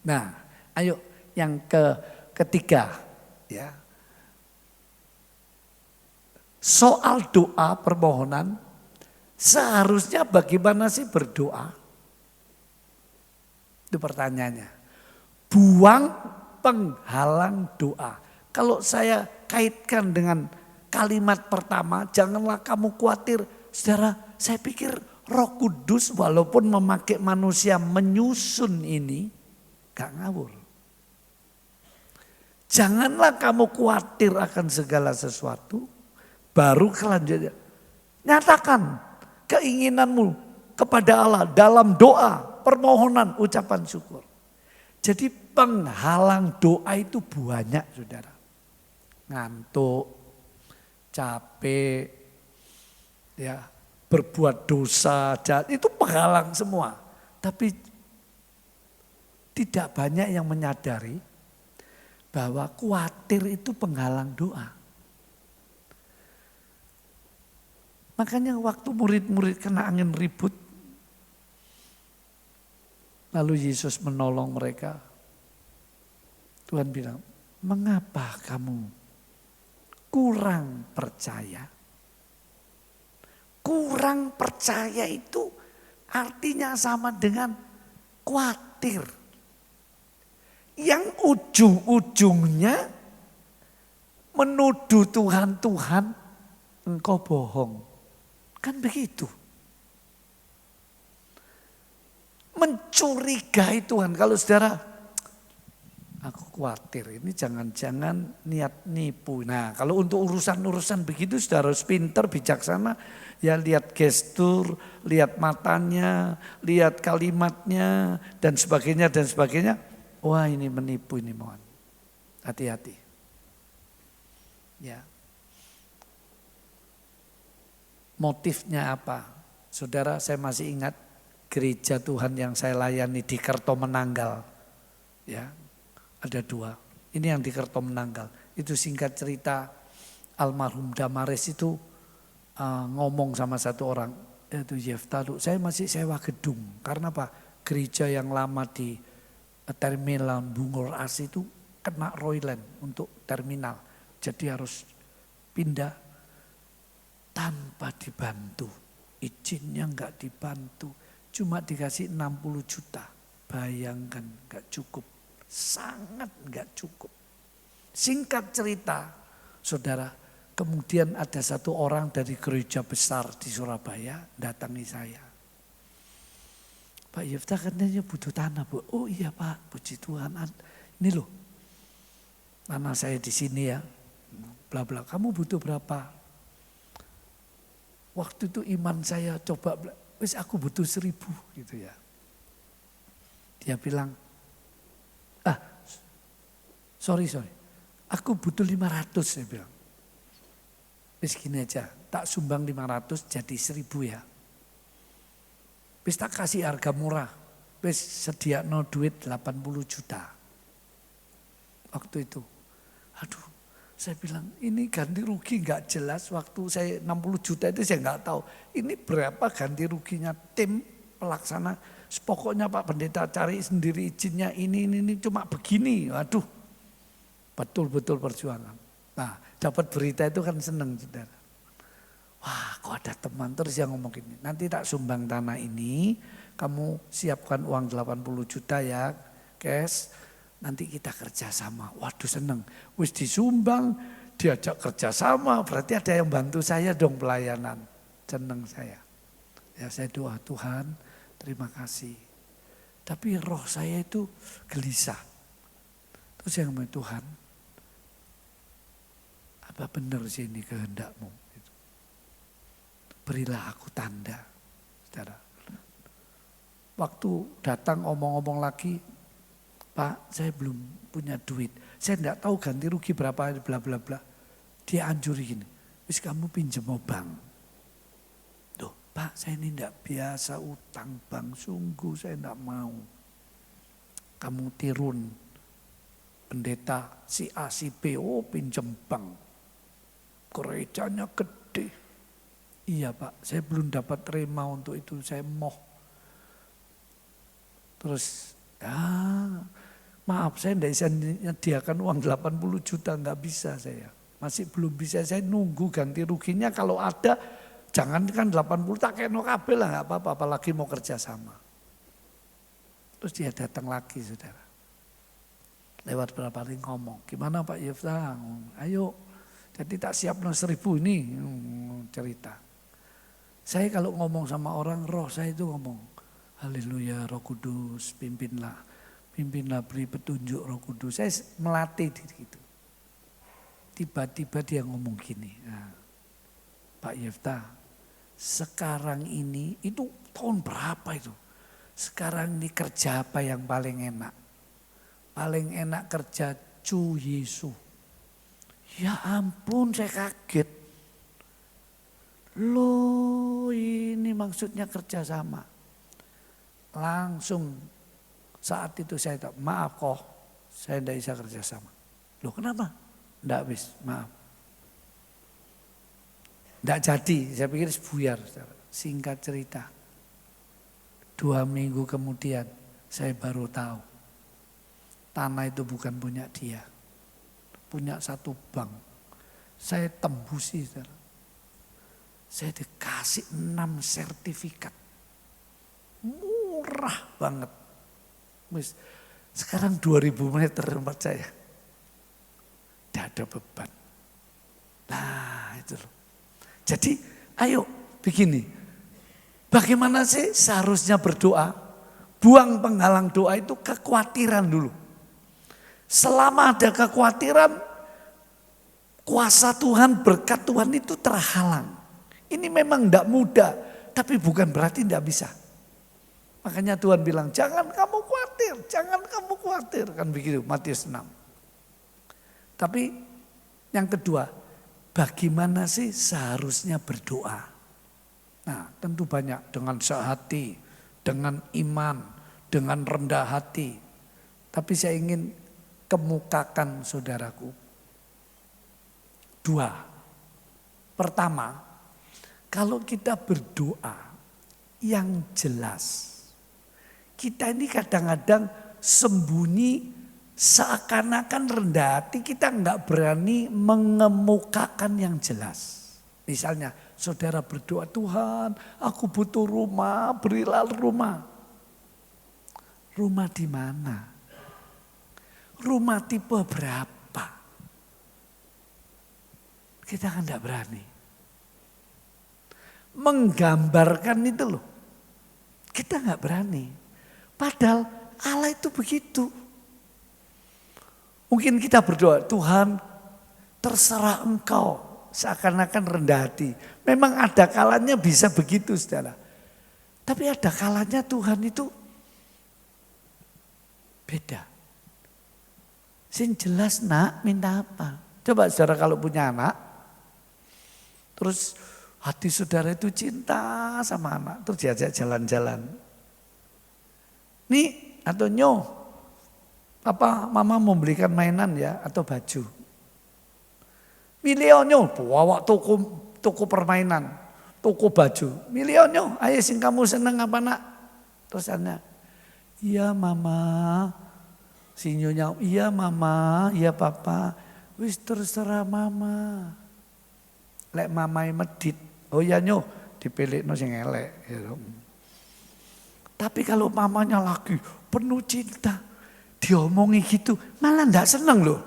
Nah, ayo yang ketiga. Ya. Soal doa, permohonan, seharusnya bagaimana sih berdoa? Itu pertanyaannya. Buang penghalang doa. Kalau saya kaitkan dengan kalimat pertama, janganlah kamu khawatir. Saudara, saya pikir Roh Kudus walaupun memakai manusia menyusun ini, gak ngawur. Janganlah kamu khawatir akan segala sesuatu, baru kelanjutnya. Nyatakan keinginanmu kepada Allah dalam doa, permohonan, ucapan syukur. Jadi penghalang doa itu banyak, saudara. Ngantuk, capek, ya, berbuat dosa, jahat, itu penghalang semua. Tapi tidak banyak yang menyadari bahwa khawatir itu penghalang doa. Makanya waktu murid-murid kena angin ribut, lalu Yesus menolong mereka. Tuhan bilang, mengapa kamu kurang percaya? Kurang percaya itu artinya sama dengan khawatir. Yang ujung-ujungnya menuduh Tuhan, engkau bohong. Kan begitu. Mencurigai Tuhan. Kalau saudara, aku khawatir ini jangan-jangan niat nipu. Nah kalau untuk urusan-urusan begitu saudara harus pintar, bijaksana. Ya lihat gestur, lihat matanya, lihat kalimatnya dan sebagainya dan sebagainya. Wah ini menipu ini mohon. Hati-hati. Ya. Motifnya apa? Saudara saya masih ingat gereja Tuhan yang saya layani di Kertomenanggal. Ya, ada 2. Ini yang di Kertomenanggal. Itu singkat cerita almarhum Damaris itu ngomong sama satu orang. Itu Yefta, saya masih sewa gedung. Karena apa? Gereja yang lama di terminal Bungur As itu kena Royland untuk terminal. Jadi harus pindah. Tanpa dibantu, izinnya enggak dibantu, cuma dikasih 60 juta. Bayangkan enggak cukup, sangat enggak cukup. Singkat cerita, saudara, kemudian ada satu orang dari gereja besar di Surabaya datangi saya. Pak Yefta katanya butuh tanah, Bu. Oh iya Pak, puji Tuhan. Ini loh, tanah saya di sini ya, bla bla. Kamu butuh berapa? Waktu itu iman saya coba, wis aku butuh 1.000 gitu ya. Dia bilang, sorry, aku butuh 500 saya bilang. Wis gini aja, tak sumbang 500 jadi 1.000 ya. Wis tak kasih harga murah, wis sediakno duit 80 juta. Waktu itu, aduh. Saya bilang ini ganti rugi nggak jelas, waktu saya 60 juta itu saya nggak tahu. Ini berapa ganti ruginya tim pelaksana. Pokoknya Pak Pendeta cari sendiri izinnya ini cuma begini. Waduh, betul-betul perjuangan. Nah dapat berita itu kan seneng saudara. Wah kok ada teman terus yang ngomong gini, nanti tak sumbang tanah ini, kamu siapkan uang 80 juta ya cash. Nanti kita kerjasama. Waduh seneng. Wis disumbang, diajak kerjasama. Berarti ada yang bantu saya dong pelayanan. Seneng saya. Ya saya doa Tuhan, terima kasih. Tapi roh saya itu gelisah. Terus yang ngomong Tuhan, apa benar sih ini kehendakmu? Berilah aku tanda. Saudara. Waktu datang omong-omong lagi, Pak, saya belum punya duit. Saya enggak tahu ganti rugi berapa, bla bla bla. Dia anjuri gini, wis kamu pinjam bank. Tuh, Pak, saya ini enggak biasa utang bank, sungguh saya enggak mau. Kamu tirun, pendeta si A, si B, pinjam bank. Gerejanya gede. Iya Pak, saya belum dapat terima untuk itu, saya moh. Terus, maaf saya tidak bisa menyediakan uang 80 juta, enggak bisa saya. Masih belum bisa, saya nunggu ganti ruginya kalau ada, jangankan 80 tak kena kabel lah, enggak apa-apa, apalagi mau kerja sama. Terus dia datang lagi saudara. Lewat berapa hari ngomong, gimana Pak Yefta, ayo. Jadi tak siap 1.000 ini cerita. Saya kalau ngomong sama orang, roh saya itu ngomong, haleluya Roh Kudus, pimpinlah beri petunjuk Roh Kudus. Saya melatih diri itu. Tiba-tiba dia ngomong gini, nah, Pak Yefta, sekarang ini, itu tahun berapa itu? Sekarang ini kerja apa yang paling enak? Paling enak kerja Cu Yesu. Ya ampun, saya kaget. Loh, ini maksudnya kerjasama. Langsung saat itu saya tahu, maaf kok, saya tidak bisa kerjasama. Loh kenapa? Tidak bis, maaf. Tidak jadi, saya pikir buyar. Singkat cerita, 2 minggu kemudian saya baru tahu. Tanah itu bukan punya dia. Punya satu bank. Saya tembusi. Saya dikasih 6 sertifikat. Murah banget. Sekarang 2000 meter tempat saya. Tidak ada beban. Nah itu loh. Jadi ayo begini, bagaimana sih seharusnya berdoa? Buang penghalang doa itu kekhawatiran dulu. Selama ada kekhawatiran, kuasa Tuhan, berkat Tuhan itu terhalang. Ini memang tidak mudah, tapi bukan berarti tidak bisa. Makanya Tuhan bilang, jangan kamu khawatir, jangan kamu khawatir. Kan begitu, Matius 6. Tapi yang kedua, bagaimana sih seharusnya berdoa? Nah tentu banyak, dengan sehati, dengan iman, dengan rendah hati. Tapi saya ingin kemukakan saudaraku. 2. Pertama, kalau kita berdoa yang jelas. Kita ini kadang-kadang sembunyi, seakan-akan rendah hati, kita enggak berani mengemukakan yang jelas. Misalnya saudara berdoa, Tuhan aku butuh rumah, berilah rumah. Rumah di mana? Rumah tipe berapa? Kita kan enggak berani. Menggambarkan itu loh. Kita enggak berani. Padahal Allah itu begitu. Mungkin kita berdoa, Tuhan terserah engkau, seakan-akan rendah hati. Memang ada kalanya bisa begitu saudara. Tapi ada kalanya Tuhan itu beda. Sing jelas nak minta apa. Coba saudara kalau punya anak, terus hati saudara itu cinta sama anak, terus diajak jalan-jalan. Nih atau nyoh, apa mama membelikan mainan ya atau baju. Milionyo bawa toko permainan, toko baju. Milionyo, ayo sing kamu seneng apa nak? Terus anak, iya mama. Si nyonya, iya mama, iya papa. Wis terserah mama. Lek mamai medit, oh ya nyoh, dipilihno sing elek. Ya. Tapi kalau mamanya lagi penuh cinta, diomongi gitu, malah ndak seneng loh.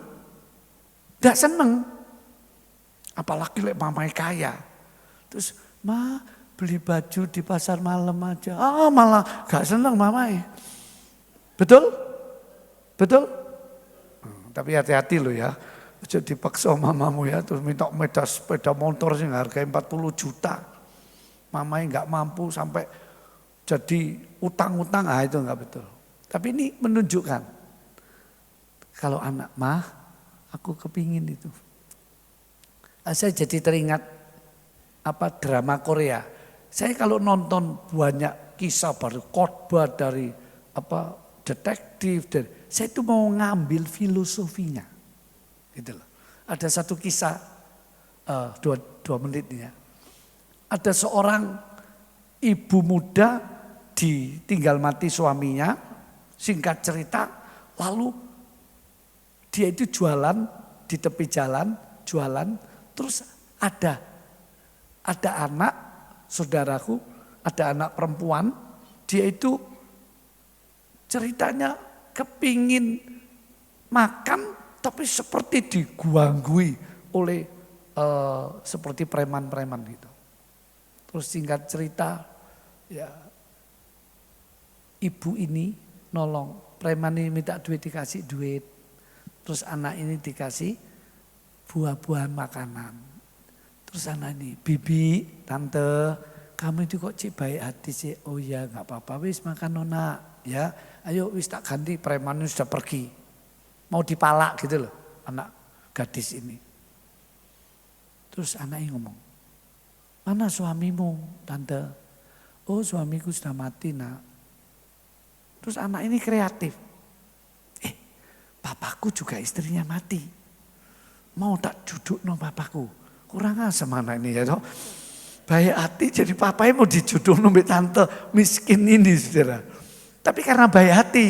Ndak seneng. Apalagi lek mamai kaya. Terus, ma beli baju di pasar malam aja. Ah malah gak seneng mamai. Betul? Betul? Tapi hati-hati loh ya. Jadi dipaksa mamamu ya, terus minta sepeda motor sih harganya 40 juta. Mamai gak mampu sampai jadi utang-utang, itu enggak betul. Tapi ini menunjukkan, kalau anak mah, aku kepingin itu. Saya jadi teringat drama Korea. Saya kalau nonton banyak kisah baru, khotbah dari detektif, saya itu mau ngambil filosofinya. Gitu loh. Ada satu kisah, 2 menit ini ya. Ada seorang ibu muda ditinggal mati suaminya, singkat cerita, lalu dia itu jualan di tepi jalan, jualan, terus ada anak, saudaraku, ada anak perempuan, dia itu ceritanya kepingin makan, tapi seperti diganggu oleh seperti preman-preman gitu. Terus singkat cerita, ya ibu ini nolong, preman ini minta duit dikasih duit. Terus anak ini dikasih buah-buahan makanan. Terus anak ini, bibi, tante, kamu itu kok cik baik hati sih. Oh ya gak apa-apa, wis makan nona. Ya, ayo wis tak ganti, premannya sudah pergi. Mau dipalak gitu loh, anak gadis ini. Terus anaknya ngomong, mana suamimu tante? Oh suamiku sudah mati nak. Terus anak ini kreatif. Papaku juga istrinya mati. Mau tak duduk no papaku. Kurang asem anak ini ya toh. Baik hati jadi papanya mau dijuduk no tante miskin ini saudara. Tapi karena baik hati.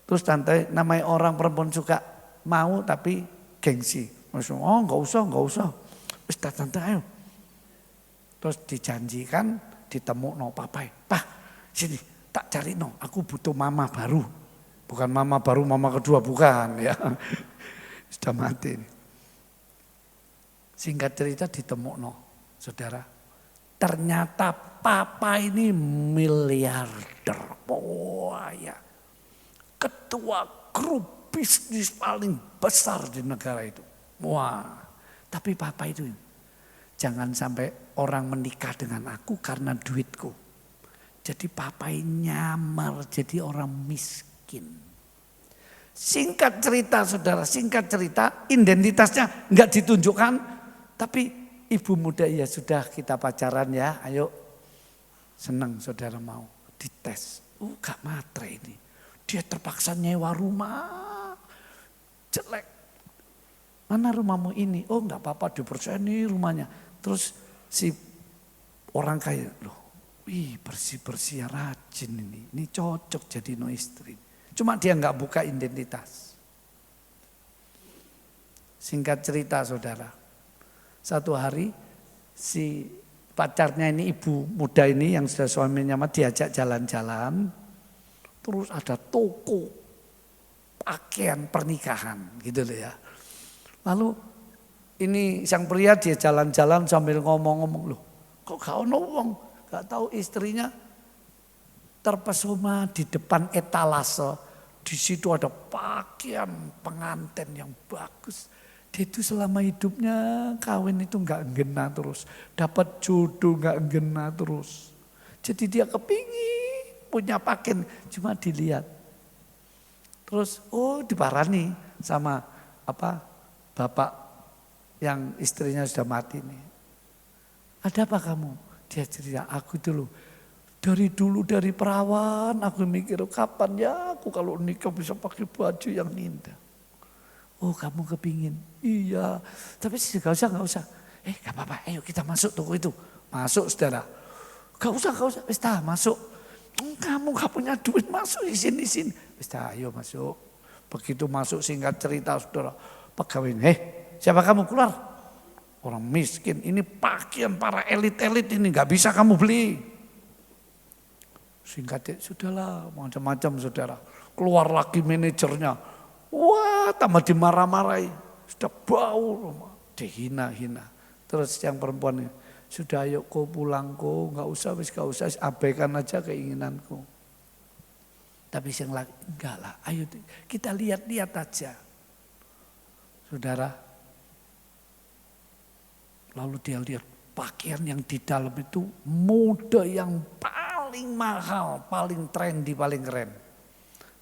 Terus tante namanya orang perempuan suka mau tapi gengsi. Maksudnya oh enggak usah. Wis tante ayo. Terus dijanjikan ditemu no papai. Pak sini tak cari no aku butuh mama baru. Bukan mama baru, mama kedua, bukan ya. Sudah mati. Singkat cerita ditemukno, saudara. Ternyata papa ini miliarder. Wah ya. Ketua grup bisnis paling besar di negara itu. Wah. Tapi papa itu, jangan sampai orang menikah dengan aku karena duitku. Jadi papa ini nyamar jadi orang miskin. Singkat cerita saudara, identitasnya enggak ditunjukkan. Tapi ibu muda ya sudah kita pacaran ya, ayo. Senang saudara mau dites. Gak matre ini. Dia terpaksa nyewa rumah. Jelek. Mana rumahmu ini? Oh enggak apa-apa dipercaya nih rumahnya. Terus si orang kaya, loh wih bersih-bersih rajin ini. Ini cocok jadi no istri. Cuma dia enggak buka identitas. Singkat cerita saudara. Satu hari si pacarnya ini ibu muda ini yang sudah suaminya mati diajak jalan-jalan. Terus ada toko pakaian pernikahan gitu loh ya. Lalu ini sang pria dia jalan-jalan sambil ngomong-ngomong loh. Kok gak ono wong, gak tahu istrinya terpesona di depan etalase. Di situ ada pakaian pengantin yang bagus. Dia itu selama hidupnya kawin itu gak ngena terus. Dapat jodoh gak ngena terus. Jadi dia kepingin punya pakaian, cuma dilihat. Terus diparani sama bapak yang istrinya sudah mati nih. Ada apa kamu? Dia cerita, aku dulu dari perawan aku mikir kapan ya aku kalau nikah bisa pakai baju yang indah. Oh kamu kepingin? Iya. Tapi gak usah. Gak apa-apa, ayo kita masuk toko itu. Masuk saudara. Gak usah. Wis masuk. Kamu gak punya duit masuk isin. Wis ayo masuk. Begitu masuk singkat cerita saudara. Pegawai, siapa kamu keluar? Orang miskin, ini pakaian para elit-elit ini gak bisa kamu beli. Singkat sudahlah macam-macam saudara. Keluar lagi manajernya. Wah tambah dimarah-marahi. Sudah bau. Dihina-hina. Terus yang perempuan ini. Sudah ayo kau pulang kau. Gak usah abaikan aja keinginanku. Tapi yang lagi enggak lah. Ayo kita lihat-lihat aja. Saudara. Lalu dia lihat pakaian yang di dalam itu mode yang paling mahal, paling trendy, paling keren.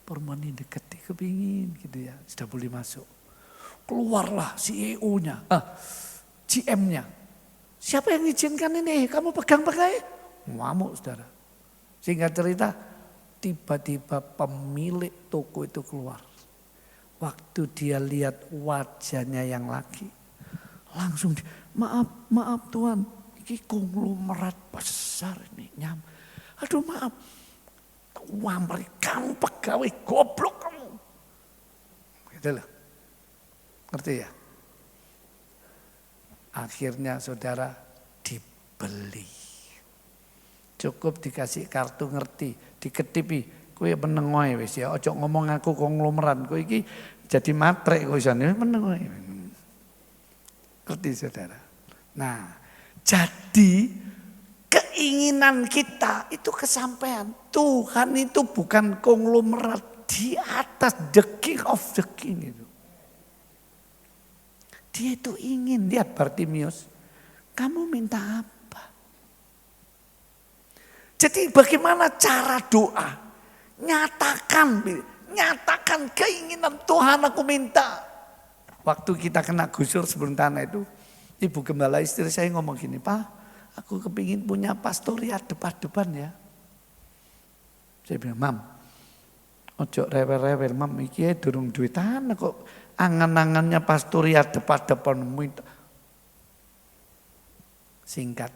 Perempuan ini deketi kepingin gitu ya, sudah boleh masuk. Keluarlah CEO-nya, GM-nya. Siapa yang izinkan ini? Kamu pegang-pegang? Ngamuk saudara. Singkat cerita, tiba-tiba pemilik toko itu keluar. Waktu dia lihat wajahnya yang laki, langsung maaf Tuhan, ini konglomerat besar ini Aduh maaf, kamu pegawai goblok kamu. Gitu loh, ngerti ya? Akhirnya saudara dibeli. Cukup dikasih kartu ngerti, diketipi. Kowe menengoy wis ya, ojo ngomong aku konglomerat. Kowe iki jadi matrek kowe jane menengoy. Ngerti saudara? Nah, jadi keinginan kita itu kesampaian. Tuhan itu bukan konglomerat, di atas the king of the king itu. Dia itu ingin, lihat Bartimius, kamu minta apa? Jadi bagaimana cara doa? Nyatakan keinginan Tuhan aku minta. Waktu kita kena gusur sebelum tanah itu, ibu gembala istri saya ngomong gini, Pak, aku kepingin punya pastoriat depan ya. Saya bilang, Mam, ojo rewel-rewel, Mam, iki durung duit tanah kok angan-angannya pastoriat depan minta. Singkat,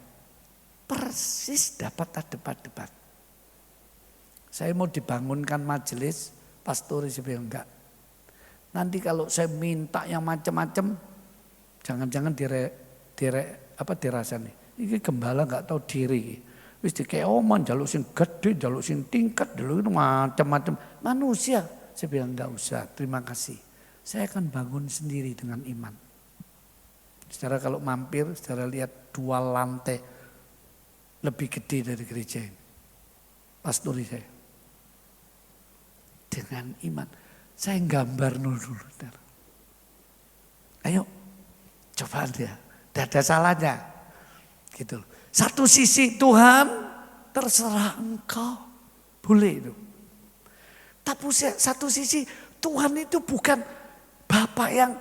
persis dapat debat. Saya mau dibangunkan majelis, pastori saya bilang enggak. Nanti kalau saya minta yang macam-macam, jangan-jangan dirasani. Ini gembala enggak tahu diri. Wis dikeoman, jaluk sing gede, jaluk sing tingkat, dulu macam-macam. Manusia, saya bilang enggak usah, terima kasih. Saya akan bangun sendiri dengan iman. Saudara kalau mampir, saudara lihat 2 lantai lebih gede dari gereja ini. Pastori saya. Dengan iman. Saya gambar dulu. Ayo, coba dia. Tidak ada salahnya. Gitu loh. Satu sisi Tuhan, terserah engkau. Boleh itu. Tapi satu sisi Tuhan itu bukan Bapak yang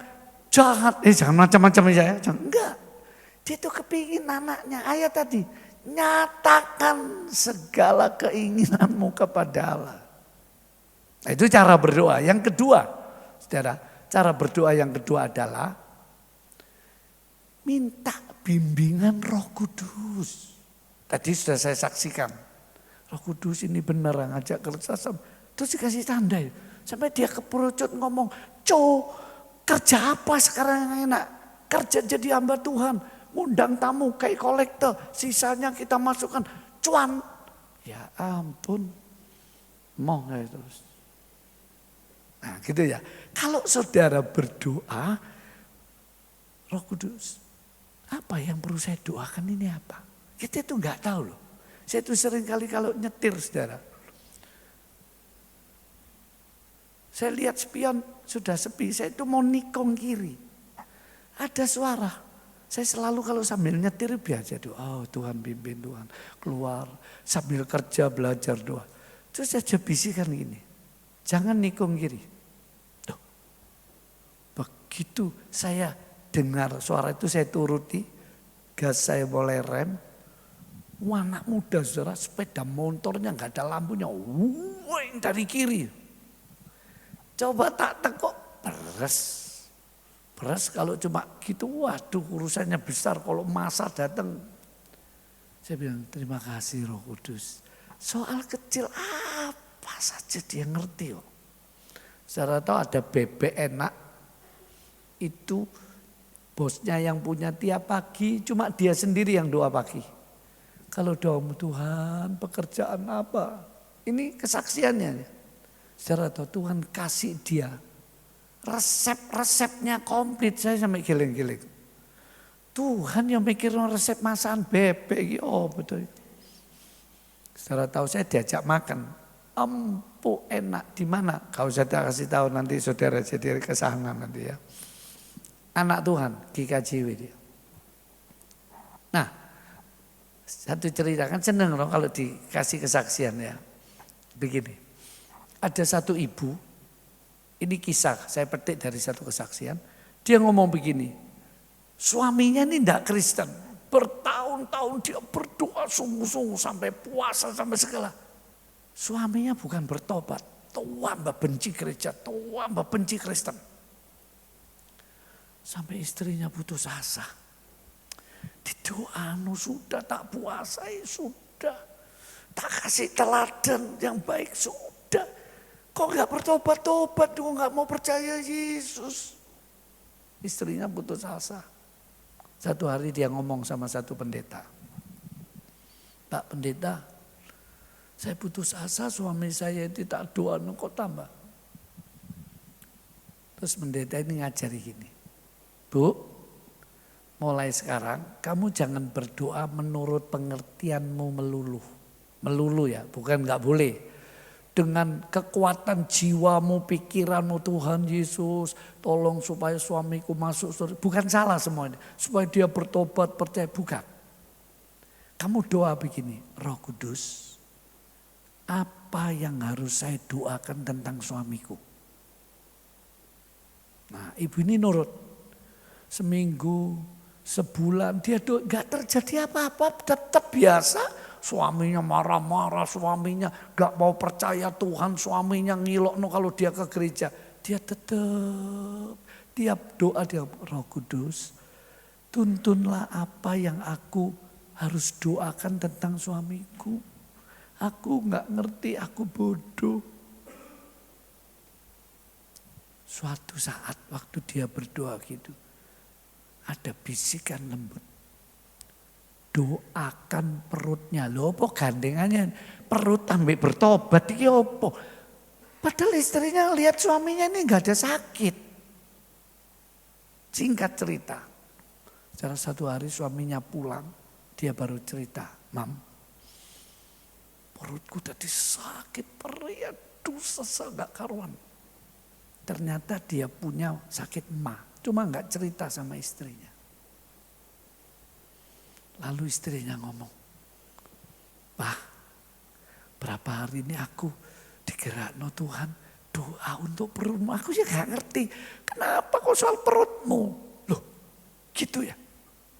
jahat. Jangan macam-macam ya. Enggak. Dia itu kepingin anaknya. Ayat tadi. Nyatakan segala keinginanmu kepada Allah. Nah, itu cara berdoa. Yang kedua, saudara, cara berdoa yang kedua adalah minta bimbingan Roh Kudus. Tadi sudah saya saksikan. Roh Kudus ini benar ngajak kerja. Terus dikasih tanda. Sampai dia keperucut ngomong, kerja apa sekarang yang enak? Kerja jadi hamba Tuhan. Undang tamu kayak kolektor. Sisanya kita masukkan cuan. Ya ampun. Mau kayak terus. Nah gitu ya. Kalau saudara berdoa, Roh Kudus, apa yang perlu saya doakan ini apa? Kita itu enggak tahu loh. Saya itu sering kali kalau nyetir saudara. Saya lihat spion sudah sepi, saya itu mau nikung kiri. Ada suara. Saya selalu kalau sambil nyetir biasa doa, oh Tuhan pimpin Tuhan. Keluar sambil kerja belajar doa. Terus saya bisikan gini, jangan nikung kiri. Begitu saya dengar suara itu saya turuti, gas saya boleh rem. Anak muda saudara, sepeda motornya nggak ada lampunya, wuing dari kiri. Coba tak tekuk, beres kalau cuma gitu, waduh urusannya besar kalau masa datang. Saya bilang terima kasih Roh Kudus. Soal kecil apa saja dia ngerti kok. Saudara tahu ada bebek enak. Itu bosnya yang punya tiap pagi, cuma dia sendiri yang doa pagi. Kalau doamu Tuhan, pekerjaan apa? Ini kesaksiannya. Saudara tahu Tuhan kasih dia resep-resepnya komplit. Saya sampai giling-giling. Tuhan yang mikir resep masakan bebek. Oh betul. Saudara tahu saya diajak makan. Empuk enak di mana? Kau saya kasih tahu nanti saudara jadi kesangan nanti ya. Anak Tuhan, GKJW dia. Nah, satu cerita kan seneng loh kalau dikasih kesaksian ya. Begini, ada satu ibu, ini kisah saya petik dari satu kesaksian. Dia ngomong begini, suaminya ini tidak Kristen. Bertahun-tahun dia berdoa sungguh-sungguh sampai puasa sampai segala. Suaminya bukan bertobat, tambah benci gereja, tambah benci Kristen. Sampai istrinya putus asa. Didoanu sudah tak puasai sudah. Tak kasih teladan yang baik sudah. Kok gak bertobat-tobat, kok gak mau percaya Yesus. Istrinya putus asa. Satu hari dia ngomong sama satu pendeta. Pak pendeta, saya putus asa suami saya itu tak doa, kok tambah. Terus pendeta ini ngajari gini. Bu, mulai sekarang kamu jangan berdoa menurut pengertianmu melulu. Melulu ya, bukan gak boleh. Dengan kekuatan jiwamu, pikiranmu, Tuhan Yesus, tolong supaya suamiku masuk surga. Bukan salah semuanya, supaya dia bertobat, percaya, bukan. Kamu doa begini, Roh Kudus, apa yang harus saya doakan tentang suamiku. Nah, ibu ini nurut. Seminggu, sebulan dia gak terjadi apa-apa, tetap biasa. Suaminya marah-marah, suaminya gak mau percaya Tuhan, suaminya ngilokno kalau dia ke gereja. Dia tetap tiap doa dia, Roh Kudus, tuntunlah apa yang aku harus doakan tentang suamiku. Aku gak ngerti, aku bodoh. Suatu saat waktu dia berdoa gitu, ada bisikan lembut. Doakan perutnya. Loh apa gandengannya? Perut sampai bertobat iki apa? Padahal istrinya lihat suaminya ini gak ada sakit. Singkat cerita. Setelah satu hari suaminya pulang. Dia baru cerita. Mam, perutku tadi sakit perih. Aduh sesek gak karuan. Ternyata dia punya sakit mah. Cuma gak cerita sama istrinya. Lalu istrinya ngomong, Pak, berapa hari ini aku digerakno Tuhan doa untuk perutmu. Aku ya gak ngerti, kenapa kok soal perutmu? Loh gitu ya?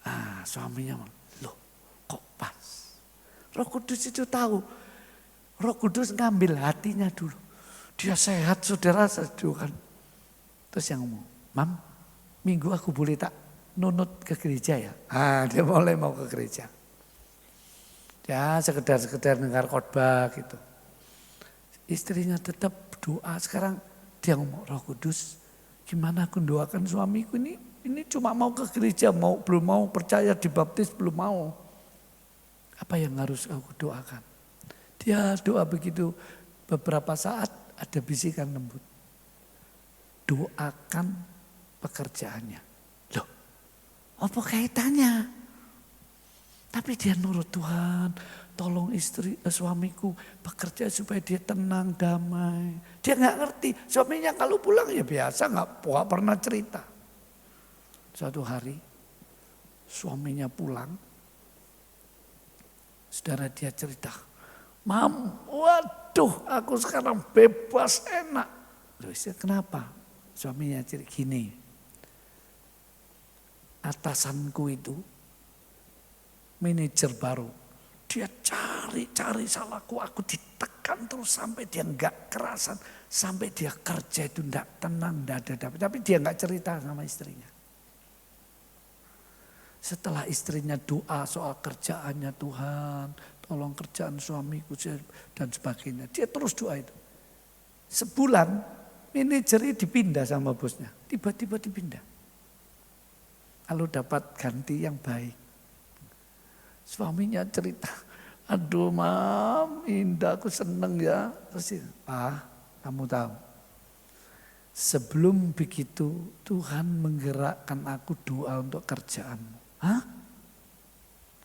Ah, suaminya ngomong, loh kok pas? Roh Kudus itu tahu, Roh Kudus ngambil hatinya dulu. Dia sehat saudara kan. Terus yang ngomong, Mam, minggu aku boleh tak nunut ke gereja ya? Ah, dia mulai mau ke gereja. Ya sekedar dengar khotbah gitu. Istrinya tetap doa. Sekarang dia ngomong, Roh Kudus, gimana aku doakan suamiku ini? Ini cuma mau ke gereja, belum mau percaya dibaptis, belum mau. Apa yang harus aku doakan? Dia doa begitu, beberapa saat ada bisikan lembut. Doakan pekerjaannya. Loh, apa kaitannya? Tapi dia nurut, Tuhan, tolong suamiku bekerja supaya dia tenang, damai. Dia nggak ngerti, suaminya kalau pulang ya biasa, nggak pernah cerita. Suatu hari suaminya pulang, saudara dia cerita, Mam, waduh aku sekarang bebas enak. Terus kenapa? Suaminya cerita gini, atasanku itu manajer baru, dia cari salahku, aku ditekan terus sampai dia nggak kerasan, sampai dia kerja itu nggak tenang, nggak ada dapat, tapi dia nggak cerita sama istrinya. Setelah istrinya doa soal kerjaannya, Tuhan tolong kerjaan suamiku dan sebagainya, dia terus doa itu. Sebulan manajernya dipindah sama bosnya, tiba-tiba dipindah. Lalu dapat ganti yang baik. Suaminya cerita, aduh Mam, indah aku seneng ya. Terus Pak, kamu tahu, sebelum begitu Tuhan menggerakkan aku doa untuk kerjaanmu. Hah?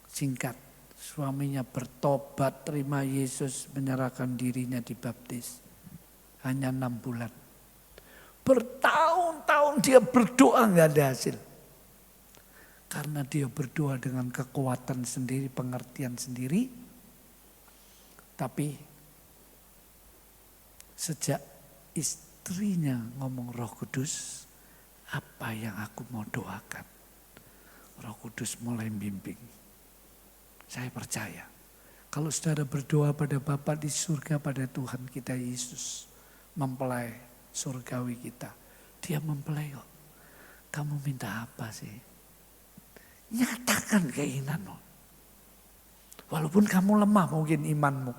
Singkat, suaminya bertobat, terima Yesus, menyerahkan dirinya dibaptis. Hanya 6 bulan. Bertahun-tahun dia berdoa gak ada hasil. Karena dia berdoa dengan kekuatan sendiri, pengertian sendiri. Tapi sejak istrinya ngomong Roh Kudus, apa yang aku mau doakan? Roh Kudus mulai bimbing. Saya percaya. Kalau saudara berdoa pada Bapa di surga, pada Tuhan kita Yesus, mempelai surgawi kita. Dia mempelai kok. Kamu minta apa sih? Nyatakan keinginanmu. Walaupun kamu lemah mungkin imanmu.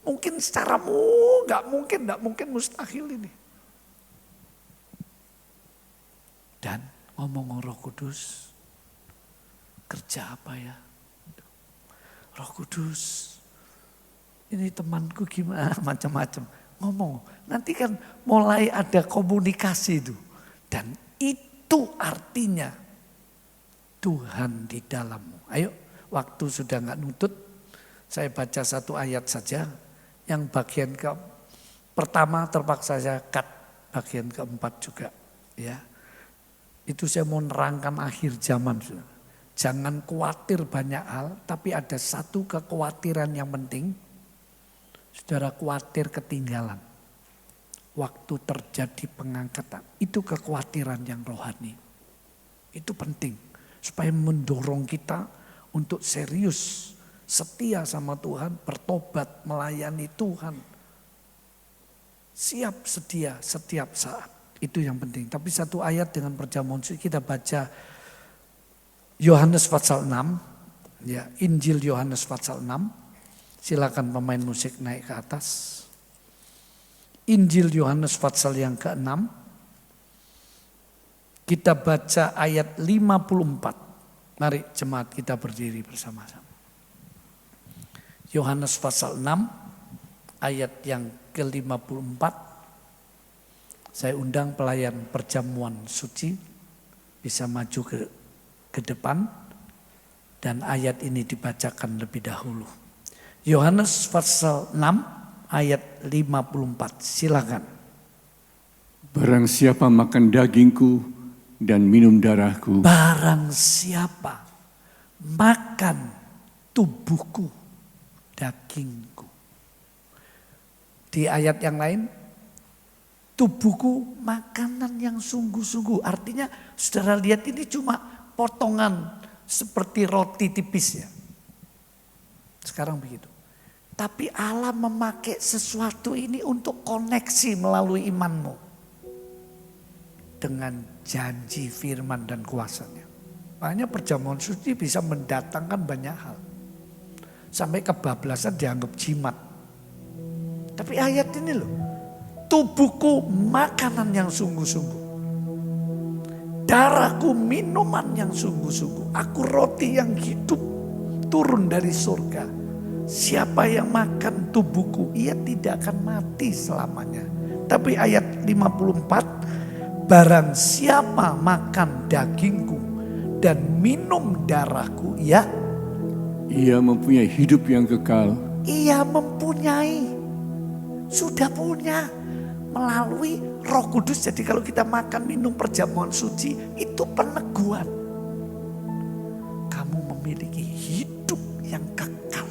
Mungkin secaramu gak mungkin mustahil ini. Dan ngomong Roh Kudus, kerja apa ya? Roh Kudus, ini temanku gimana, macam-macam. Ngomong, nanti kan mulai ada komunikasi itu. Dan itu artinya Tuhan di dalammu. Ayo, waktu sudah gak nutut, saya baca satu ayat saja. Yang bagian pertama terpaksa saya cut, bagian keempat juga. Ya, itu saya mau nerangkan akhir zaman. Jangan khawatir banyak hal, tapi ada satu kekhawatiran yang penting. Saudara khawatir ketinggalan. Waktu terjadi pengangkatan, itu kekhawatiran yang rohani. Itu penting supaya mendorong kita untuk serius, setia sama Tuhan, bertobat, melayani Tuhan. Siap sedia setiap saat. Itu yang penting. Tapi satu ayat dengan perjamuan suci kita baca Yohanes pasal 6. Ya, Injil Yohanes pasal 6. Silakan pemain musik naik ke atas. Injil Yohanes pasal yang ke-6. Kita baca ayat 54. Mari jemaat kita berdiri bersama-sama. Yohanes pasal 6 ayat yang ke-54. Saya undang pelayan perjamuan suci bisa maju ke depan dan ayat ini dibacakan lebih dahulu. Yohanes pasal 6 ayat 54. Silakan. Barang siapa makan dagingku dan minum darahku. Barang siapa makan tubuhku, dagingku. Di ayat yang lain, tubuhku makanan yang sungguh-sungguh. Artinya saudara lihat ini cuma potongan seperti roti tipis ya. Sekarang begitu. Tapi Allah memakai sesuatu ini untuk koneksi melalui imanmu. Dengan janji firman dan kuasanya. Makanya perjamuan suci bisa mendatangkan banyak hal. Sampai kebablasan dianggap jimat. Tapi ayat ini loh. Tubuhku makanan yang sungguh-sungguh. Darahku minuman yang sungguh-sungguh. Aku roti yang hidup turun dari surga. Siapa yang makan tubuhku, ia tidak akan mati selamanya. Tapi ayat 54, barang siapa makan dagingku dan minum darahku, ia mempunyai hidup yang kekal. Ia mempunyai, sudah punya melalui Roh Kudus. Jadi kalau kita makan minum perjamuan suci itu peneguhan. Kamu memiliki hidup yang kekal.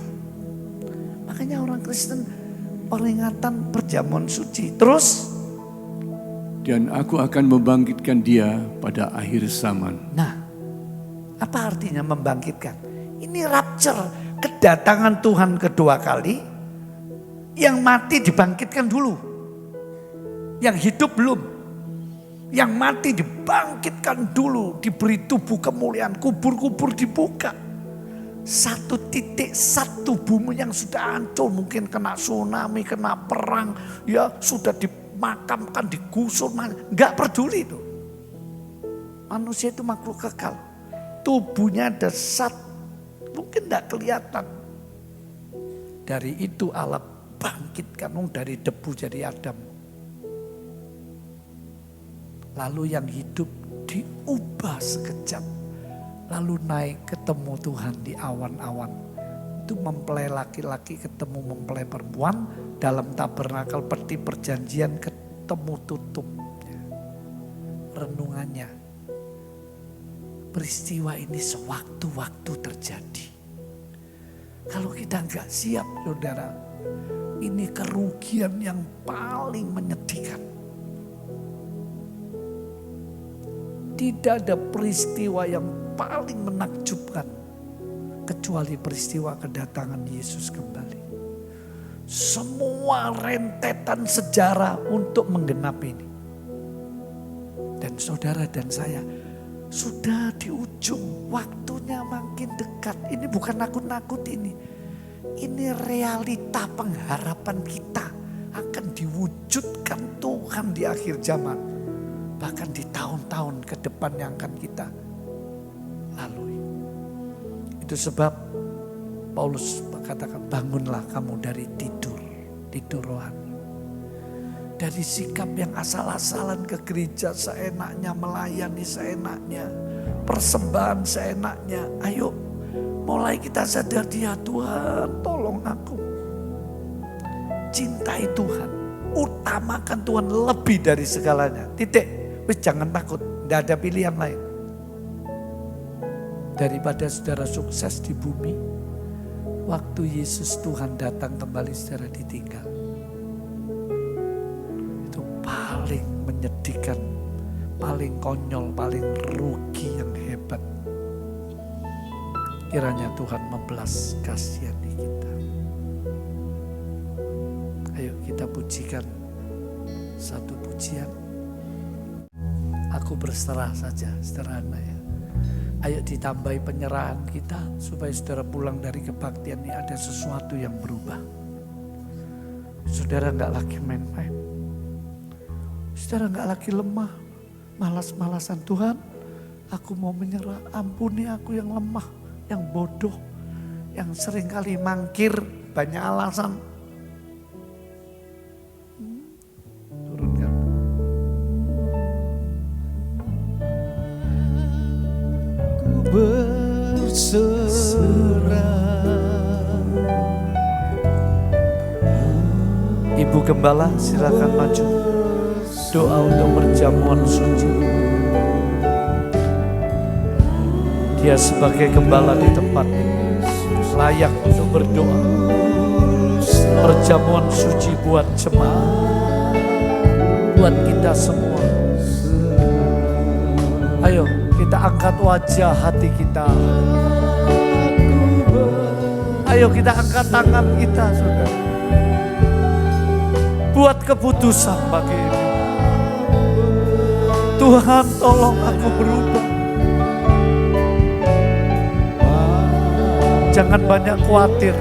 Makanya orang Kristen peringatan perjamuan suci. Terus? Dan aku akan membangkitkan dia pada akhir zaman. Nah, apa artinya membangkitkan? Ini rapture, kedatangan Tuhan kedua kali. Yang mati dibangkitkan dulu. Yang hidup belum. Yang mati dibangkitkan dulu. Diberi tubuh kemuliaan. Kubur-kubur dibuka. Satu titik, satu bumi yang sudah hancur. Mungkin kena tsunami, kena perang. Ya sudah dimakamkan, digusur. Enggak peduli itu. Manusia itu makhluk kekal. Tubuhnya ada satu. Mungkin enggak kelihatan. Dari itu Allah bangkitkan dari debu jadi Adam. Lalu yang hidup diubah sekejap. Lalu naik ketemu Tuhan di awan-awan. Itu mempelai laki-laki ketemu mempelai perempuan. Dalam tabernakel peti perjanjian ketemu tutupnya. Renungannya. Peristiwa ini sewaktu-waktu terjadi. Kalau kita enggak siap saudara. Ini kerugian yang paling menyedihkan. Tidak ada peristiwa yang paling menakjubkan kecuali peristiwa kedatangan Yesus kembali. Semua rentetan sejarah untuk menggenapi ini. Dan saudara dan saya sudah di ujung, waktunya makin dekat. Ini bukan nakut-nakut ini. Ini realita pengharapan kita akan diwujudkan Tuhan di akhir zaman. Bahkan di tahun-tahun ke depan yang akan kita lalui. Itu sebab Paulus katakan bangunlah kamu dari tidur rohani. Dari sikap yang asal-asalan ke gereja seenaknya, melayani seenaknya, persembahan seenaknya. Ayo mulai kita sadar dia, Tuhan tolong aku. Cintai Tuhan, utamakan Tuhan lebih dari segalanya. Titik. Wis jangan takut, tidak ada pilihan lain. Daripada saudara sukses di bumi, waktu Yesus Tuhan datang kembali secara ditinggal. Itu paling menyedihkan, paling konyol, paling rugi yang hebat. Kiranya Tuhan membelas kasihani kita. Ayo kita pujikan satu pujian. Aku berserah saja, sederhana ya. Ayo ditambahi penyerahan kita supaya saudara pulang dari kebaktian ini ada sesuatu yang berubah. Saudara gak lagi main-main. Saudara gak lagi lemah, malas-malasan. Tuhan, aku mau menyerah. Ampuni aku yang lemah, yang bodoh, yang seringkali mangkir, banyak alasan. Turunkan. Berserah. Ibu Gembala silakan maju. Doa untuk perjamuan suci. Dia sebagai gembala di tempat ini layak untuk berdoa. Perjamuan suci buat jemaat, buat kita semua. Ayo kita angkat wajah hati kita. Ayo kita angkat tangan kita, saudara. Buat keputusan pagi ini. Tuhan, tolong aku berubah. Jangan banyak khawatir.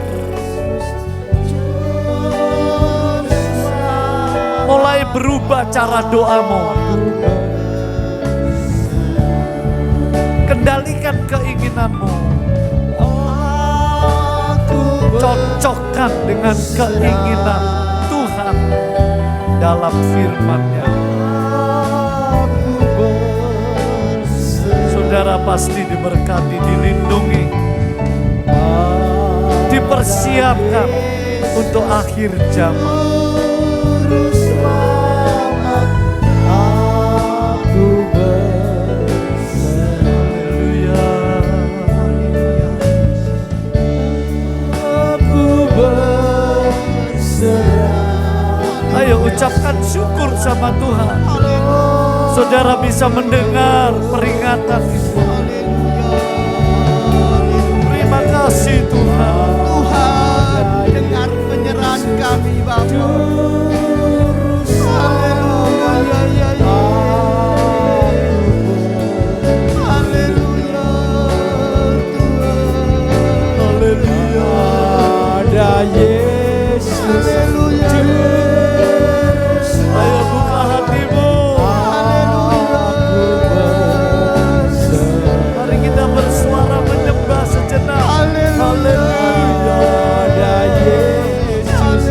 Mulai berubah cara doamu. Kendalikan keinginanmu. Cocokkan dengan keinginan Tuhan dalam firman-Nya. Saudara pasti diberkati, dilindungi, dipersiapkan untuk akhir zaman. Ayo ucapkan syukur sama Tuhan. Saudara bisa mendengar peringatan itu. Terima kasih Tuhan. Tuhan, dengar penyerahan kami Bapa. Haleluya, haleluya, Tuhan. Haleluya. Ada Yesus. Haleluya. Ayo buka hatimu. Mari kita bersuara menyembah sejenak. Haleluya. Ada Yesus.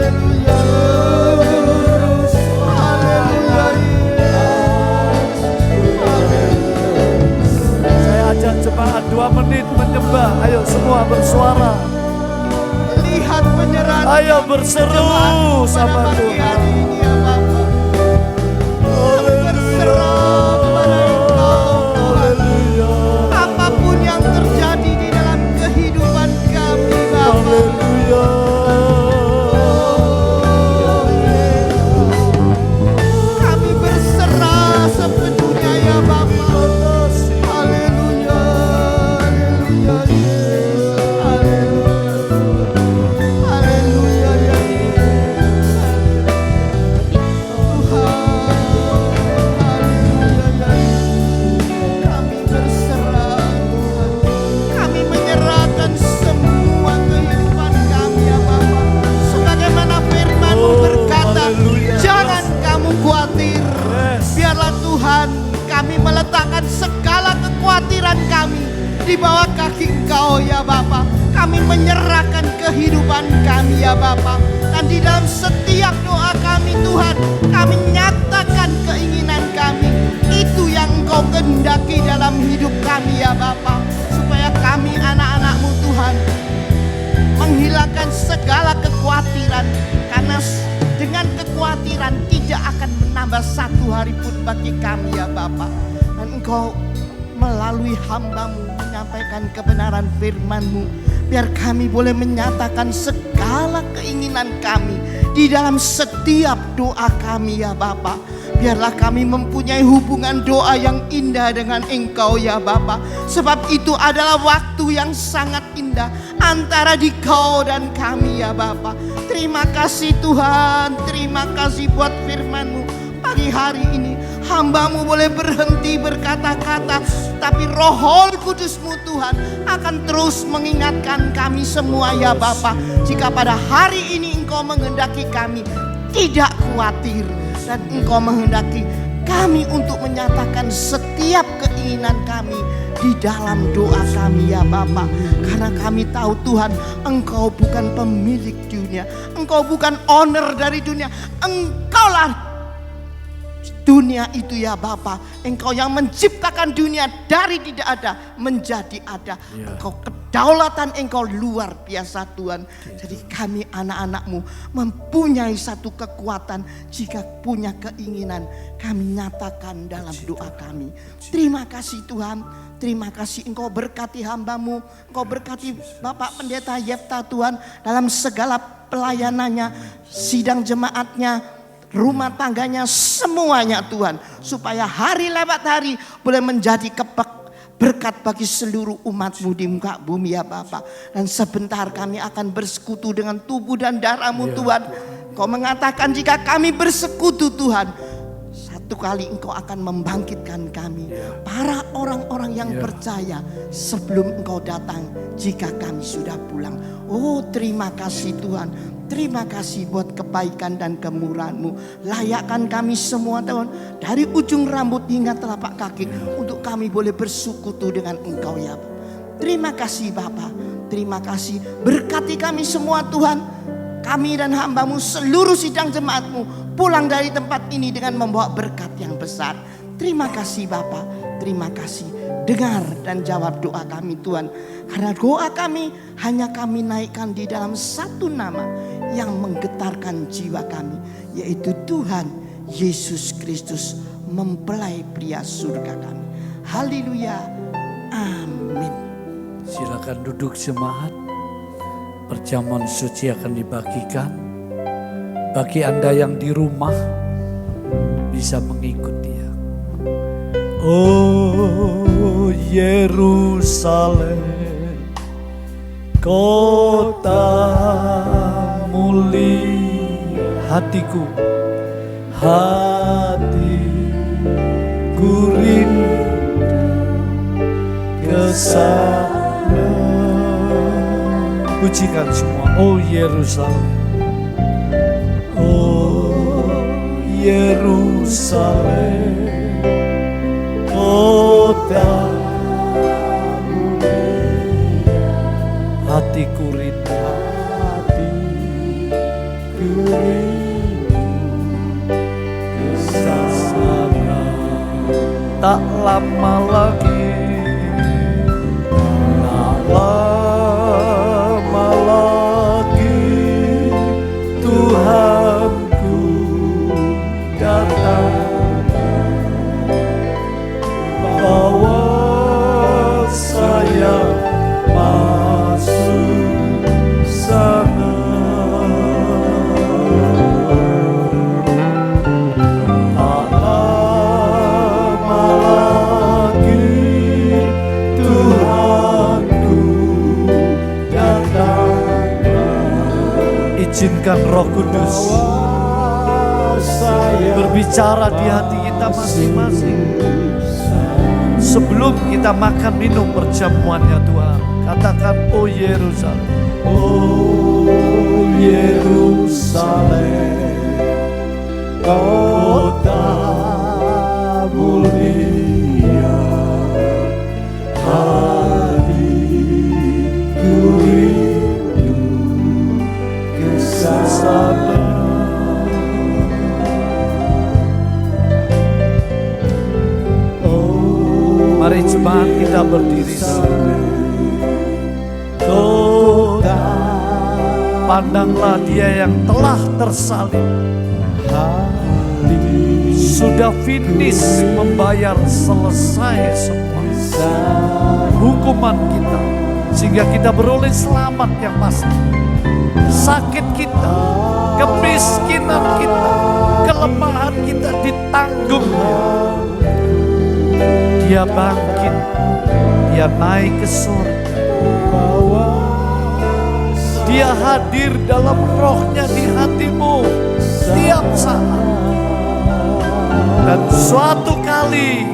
Saya ajak jemaat 2 menit menyembah. Ayo semua bersuara. Lihat penyerahan. Ayo berseru sama pagi Tuhan. hari ini ya Bapa. Berserah kepada Engkau Tuhan. Apapun yang terjadi di dalam kehidupan kami Bapa. Kami berserah sepenuhnya ya Bapa. Haleluya, haleluya Yesus. Haleluya ya Tuhan. Haleluya ya kami berserah Tuhan. Kami menyerahkan semua kehidupan kami ya Bapa. Sebagaimana firman-Mu berkata, jangan kamu khawatir. Biarlah Tuhan kami meletakkan segala kekhawatiran kami di bawah kaki Engkau ya Bapa. Kami menyerahkan kehidupan kami ya Bapa. Dan di dalam setiap doa kami Tuhan, kami nyatakan keinginan kami. Itu yang Engkau kehendaki dalam hidup kami ya Bapa. Supaya kami anak-anak-Mu Tuhan menghilangkan segala kekhawatiran. Karena dengan kekhawatiran tidak akan menambah satu hari pun bagi kami ya Bapa. Dan Engkau melalui hamba-Mu menyampaikan kebenaran firman-Mu biar kami boleh menyatakan segala keinginan kami di dalam setiap doa kami ya Bapa. Biarlah kami mempunyai hubungan doa yang indah dengan Engkau ya Bapa. Sebab itu adalah waktu yang sangat indah antara di Kau dan kami ya Bapa. Terima kasih Tuhan, terima kasih buat firman-Mu. Pagi hari ini hamba-Mu boleh berhenti berkata-kata, tapi Roh Kudus-Mu Tuhan akan terus mengingatkan kami semua ya Bapa. Jika pada hari ini Engkau menghendaki kami tidak khawatir, dan Engkau menghendaki kami untuk menyatakan setiap keinginan kami di dalam doa kami ya Bapa. Karena kami tahu Tuhan, Engkau bukan pemilik dunia, Engkau bukan owner dari dunia, Engkaulah dunia itu ya Bapa. Engkau yang menciptakan dunia dari tidak ada menjadi ada. Engkau kedaulatan Engkau luar biasa Tuhan. Jadi kami anak-anak-Mu mempunyai satu kekuatan. Jika punya keinginan, kami nyatakan dalam doa kami. Terima kasih Tuhan. Terima kasih Engkau berkati hamba-Mu. Engkau berkati Bapak Pendeta Yefta Tuhan dalam segala pelayanannya, sidang jemaatnya, rumah tangganya, semuanya Tuhan. Supaya hari lewat hari boleh menjadi berkat bagi seluruh umat-Mu di muka bumi ya Bapa. Dan sebentar kami akan bersekutu dengan tubuh dan darah-Mu Tuhan. Kau mengatakan jika kami bersekutu Tuhan, satu kali Engkau akan membangkitkan kami, para orang-orang yang percaya sebelum Engkau datang, jika kami sudah pulang. Oh terima kasih Tuhan. Terima kasih buat kebaikan dan kemurahan-Mu. Layakkan kami semua Tuhan, dari ujung rambut hingga telapak kaki, untuk kami boleh bersekutu dengan Engkau ya Bapa. Terima kasih Bapa. Terima kasih. Berkati kami semua Tuhan. Kami dan hamba-Mu, seluruh sidang jemaat-Mu pulang dari tempat ini dengan membawa berkat yang besar. Terima kasih Bapa. Terima kasih. Dengar dan jawab doa kami Tuhan. Karena doa kami hanya kami naikkan di dalam satu nama yang menggetarkan jiwa kami, yaitu Tuhan Yesus Kristus, mempelai pria surga kami. Haleluya. Amin. Silakan duduk jemaat. Perjamuan suci akan dibagikan. Bagi Anda yang di rumah bisa mengikuti ya. Oh Yerusalem, kota mulia, hatiku rindu ke sana. Pujikan semua. Oh Yerusalem, oh Yerusalem, kota mulia, hatiku rindu, ke sana. Tak lama lagi, tak lama lagi, Tuhanku datang. Bawa saya masuk sana. Tak lama lagi, Tuhanku datang. Izinkan Roh Kudus berbicara di hati kita masing-masing. Sebelum kita makan minum perjamuannya Tuhan, katakan oh Yerusalem, oh Yerusalem, kota mulia, hatiku rindu ke sana. Mari jemaat kita berdiri. Pandanglah Dia yang telah tersalib, sudah finish membayar selesai semua hukuman kita. sehingga kita beroleh selamat yang pasti. Sakit kita, kemiskinan kita, kelemahan kita ditanggung Dia. Dia bangkit, Dia naik ke surga. Dia hadir dalam rohnya di hatimu setiap saat. Dan suatu kali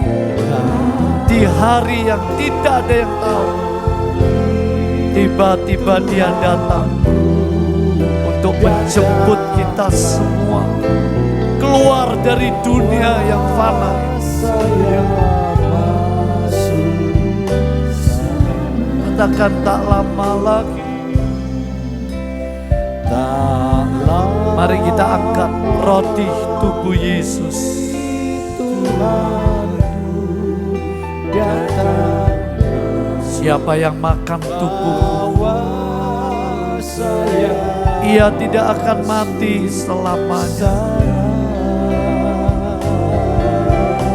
di hari yang tidak ada yang tahu, tiba-tiba Dia datang untuk menjemput kita semua keluar dari dunia yang fana. Katakan tak lama lagi. Mari kita angkat roti tubuh Yesus. Siapa yang makan tubuhku, ia tidak akan mati selamanya,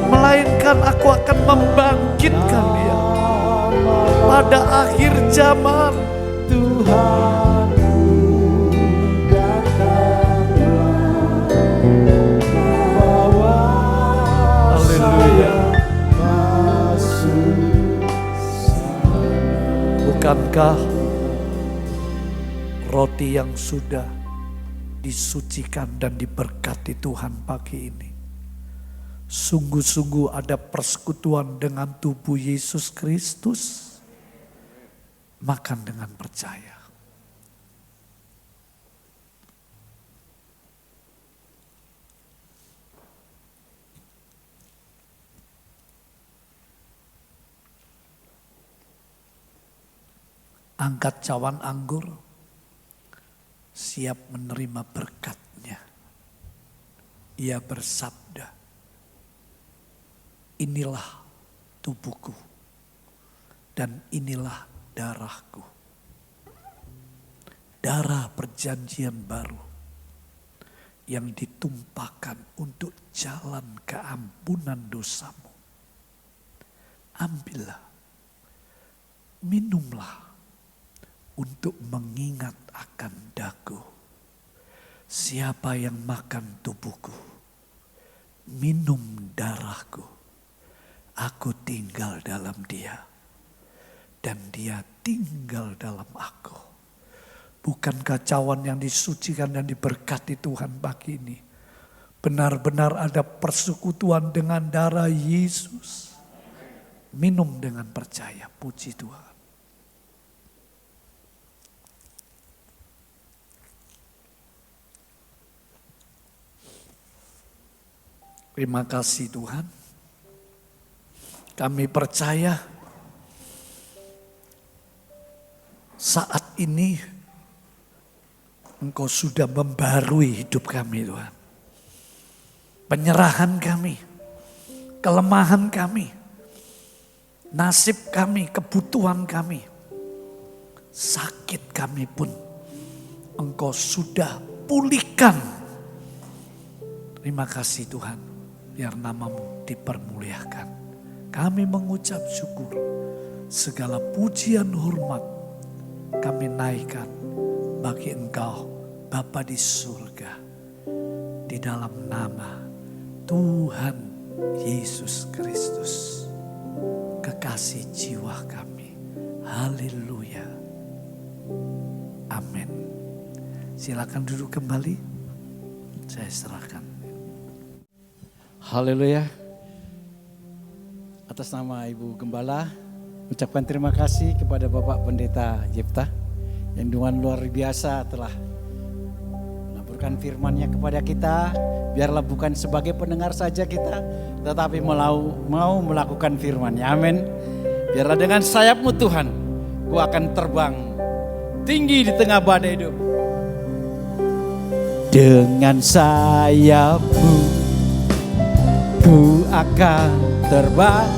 melainkan aku akan membangkitkan dia pada akhir zaman. Haleluya. Bukankah roti yang sudah disucikan dan diberkati Tuhan pagi ini sungguh-sungguh ada persekutuan dengan tubuh Yesus Kristus? Makan dengan percaya. Angkat cawan anggur, siap menerima berkat-Nya. Ia bersabda, inilah tubuhku dan inilah darahku, darah perjanjian baru yang ditumpahkan untuk jalan keampunan dosamu. Ambillah, minumlah untuk mengingat akan daku. Siapa yang makan tubuhku, minum darahku, aku tinggal dalam dia dan dia tinggal dalam aku. Bukankah cawan yang disucikan dan diberkati Tuhan pagi ini benar-benar ada persekutuan dengan darah Yesus? Minum dengan percaya, puji Tuhan. Terima kasih Tuhan. Kami percaya saat ini Engkau sudah membarui hidup kami Tuhan. Penyerahan kami, kelemahan kami, nasib kami, kebutuhan kami, sakit kami pun Engkau sudah pulihkan. Terima kasih Tuhan. Biar namamu dipermuliakan. Kami mengucap syukur. Segala pujian hormat kami naikkan bagi Engkau Bapa di surga. Di dalam nama Tuhan Yesus Kristus. Kekasih jiwa kami. Haleluya. Amin. Silakan duduk kembali. Saya serahkan. Haleluya. Atas nama Ibu Gembala, ucapkan terima kasih kepada Bapak Pendeta Yefta yang dengan luar biasa telah menaburkan firman-Nya kepada kita. Biarlah bukan sebagai pendengar saja kita, tetapi mau melakukan firman-Nya. Amin. Biarlah dengan sayap-Mu Tuhan, ku akan terbang tinggi di tengah badai hidup. Dengan sayap-Mu ku akan terbang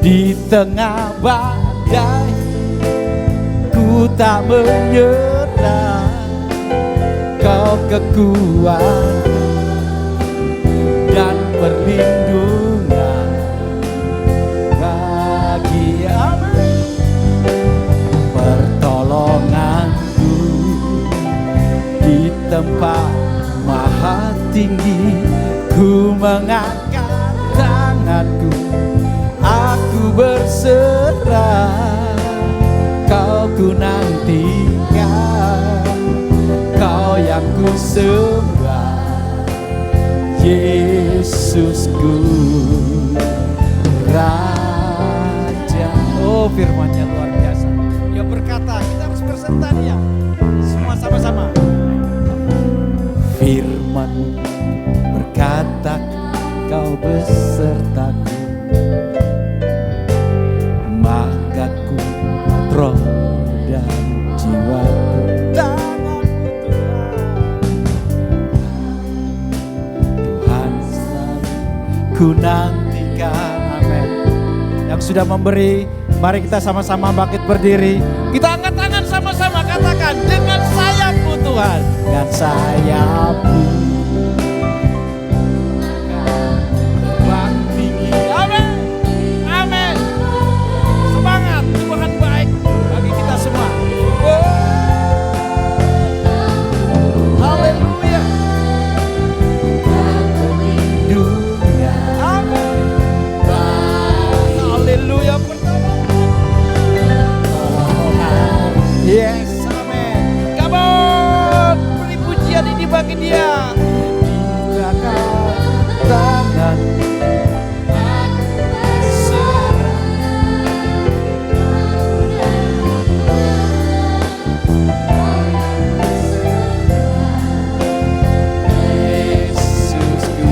di tengah badai, ku tak menyerah. Kau kekuatan dan perlindungan bagi aku. Yesusku, Raja. Oh, firman-Nya luar biasa. Dia berkata, kita harus berserta Dia. Semua sama-sama. Firman berkata, Kau besertaku, maka ku roh dan jiwaku tanganmu Tuhan selalu ku nantikan. Amin. Yang sudah memberi, mari kita sama-sama bangkit berdiri. Kita angkat tangan sama-sama, katakan, dengan sayapmu Tuhan, dengan sayapmu terbang tinggi. Amin. Amin. Semangat, Tuhan baik bagi kita semua. Haleluya. Dunia. Amin. Haleluya. Yes, amin. Come on, beri pujian ini bagi Dia. Di tangan Yesusku,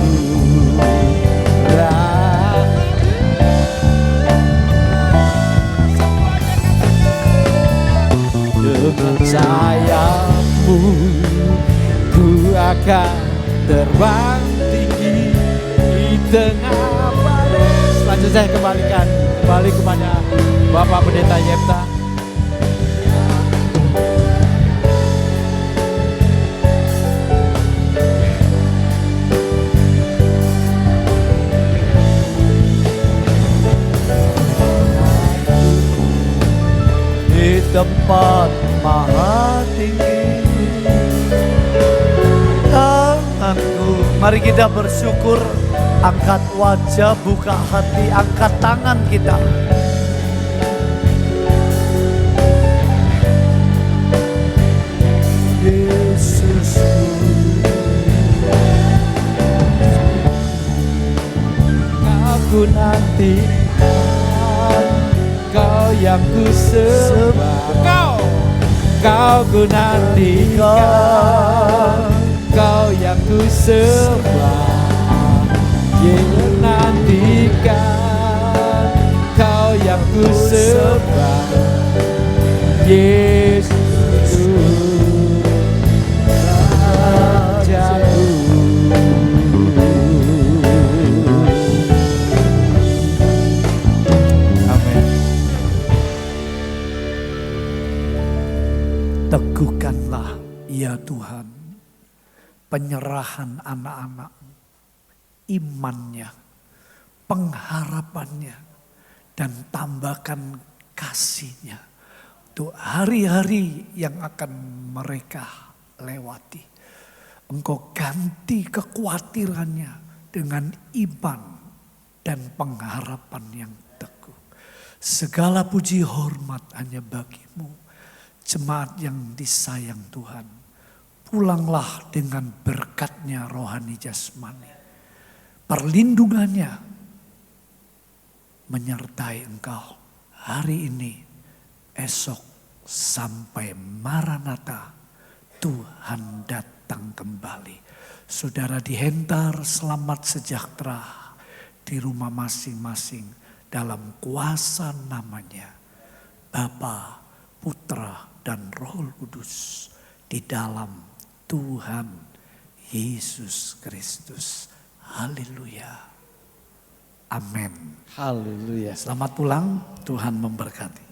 dengan sayapmu ku akan terbang tinggi di tengah badai. Selanjutnya saya kembali kepada Bapak Pendeta Yepta. Di tempat maha tinggi tanganku. Mari kita bersyukur, angkat wajah, buka hati, angkat tangan kita. Yesusku, Aku nantikan, Kau yang ku sembah. Kau ku nantikan, Kau yang ku sembah. Nantikan, Kau yang ku sembah. Yesus, Rajaku. teguhkanlah ya Tuhan penyerahan anak-anak, imannya, pengharapannya, dan tambahkan kasihnya untuk hari-hari yang akan mereka lewati. Engkau ganti kekhawatirannya dengan iman dan pengharapan yang teguh. Segala puji hormat hanya bagimu. Jemaat yang disayang Tuhan, pulanglah dengan berkatnya rohani jasmani. Perlindungannya menyertai engkau hari ini, esok, sampai Maranatha Tuhan datang kembali. Saudara dihentar selamat sejahtera di rumah masing-masing dalam kuasa namanya Bapa, Putra, dan Roh Kudus di dalam Tuhan Yesus Kristus. Haleluya. Amin. Haleluya. Selamat pulang, Tuhan memberkati.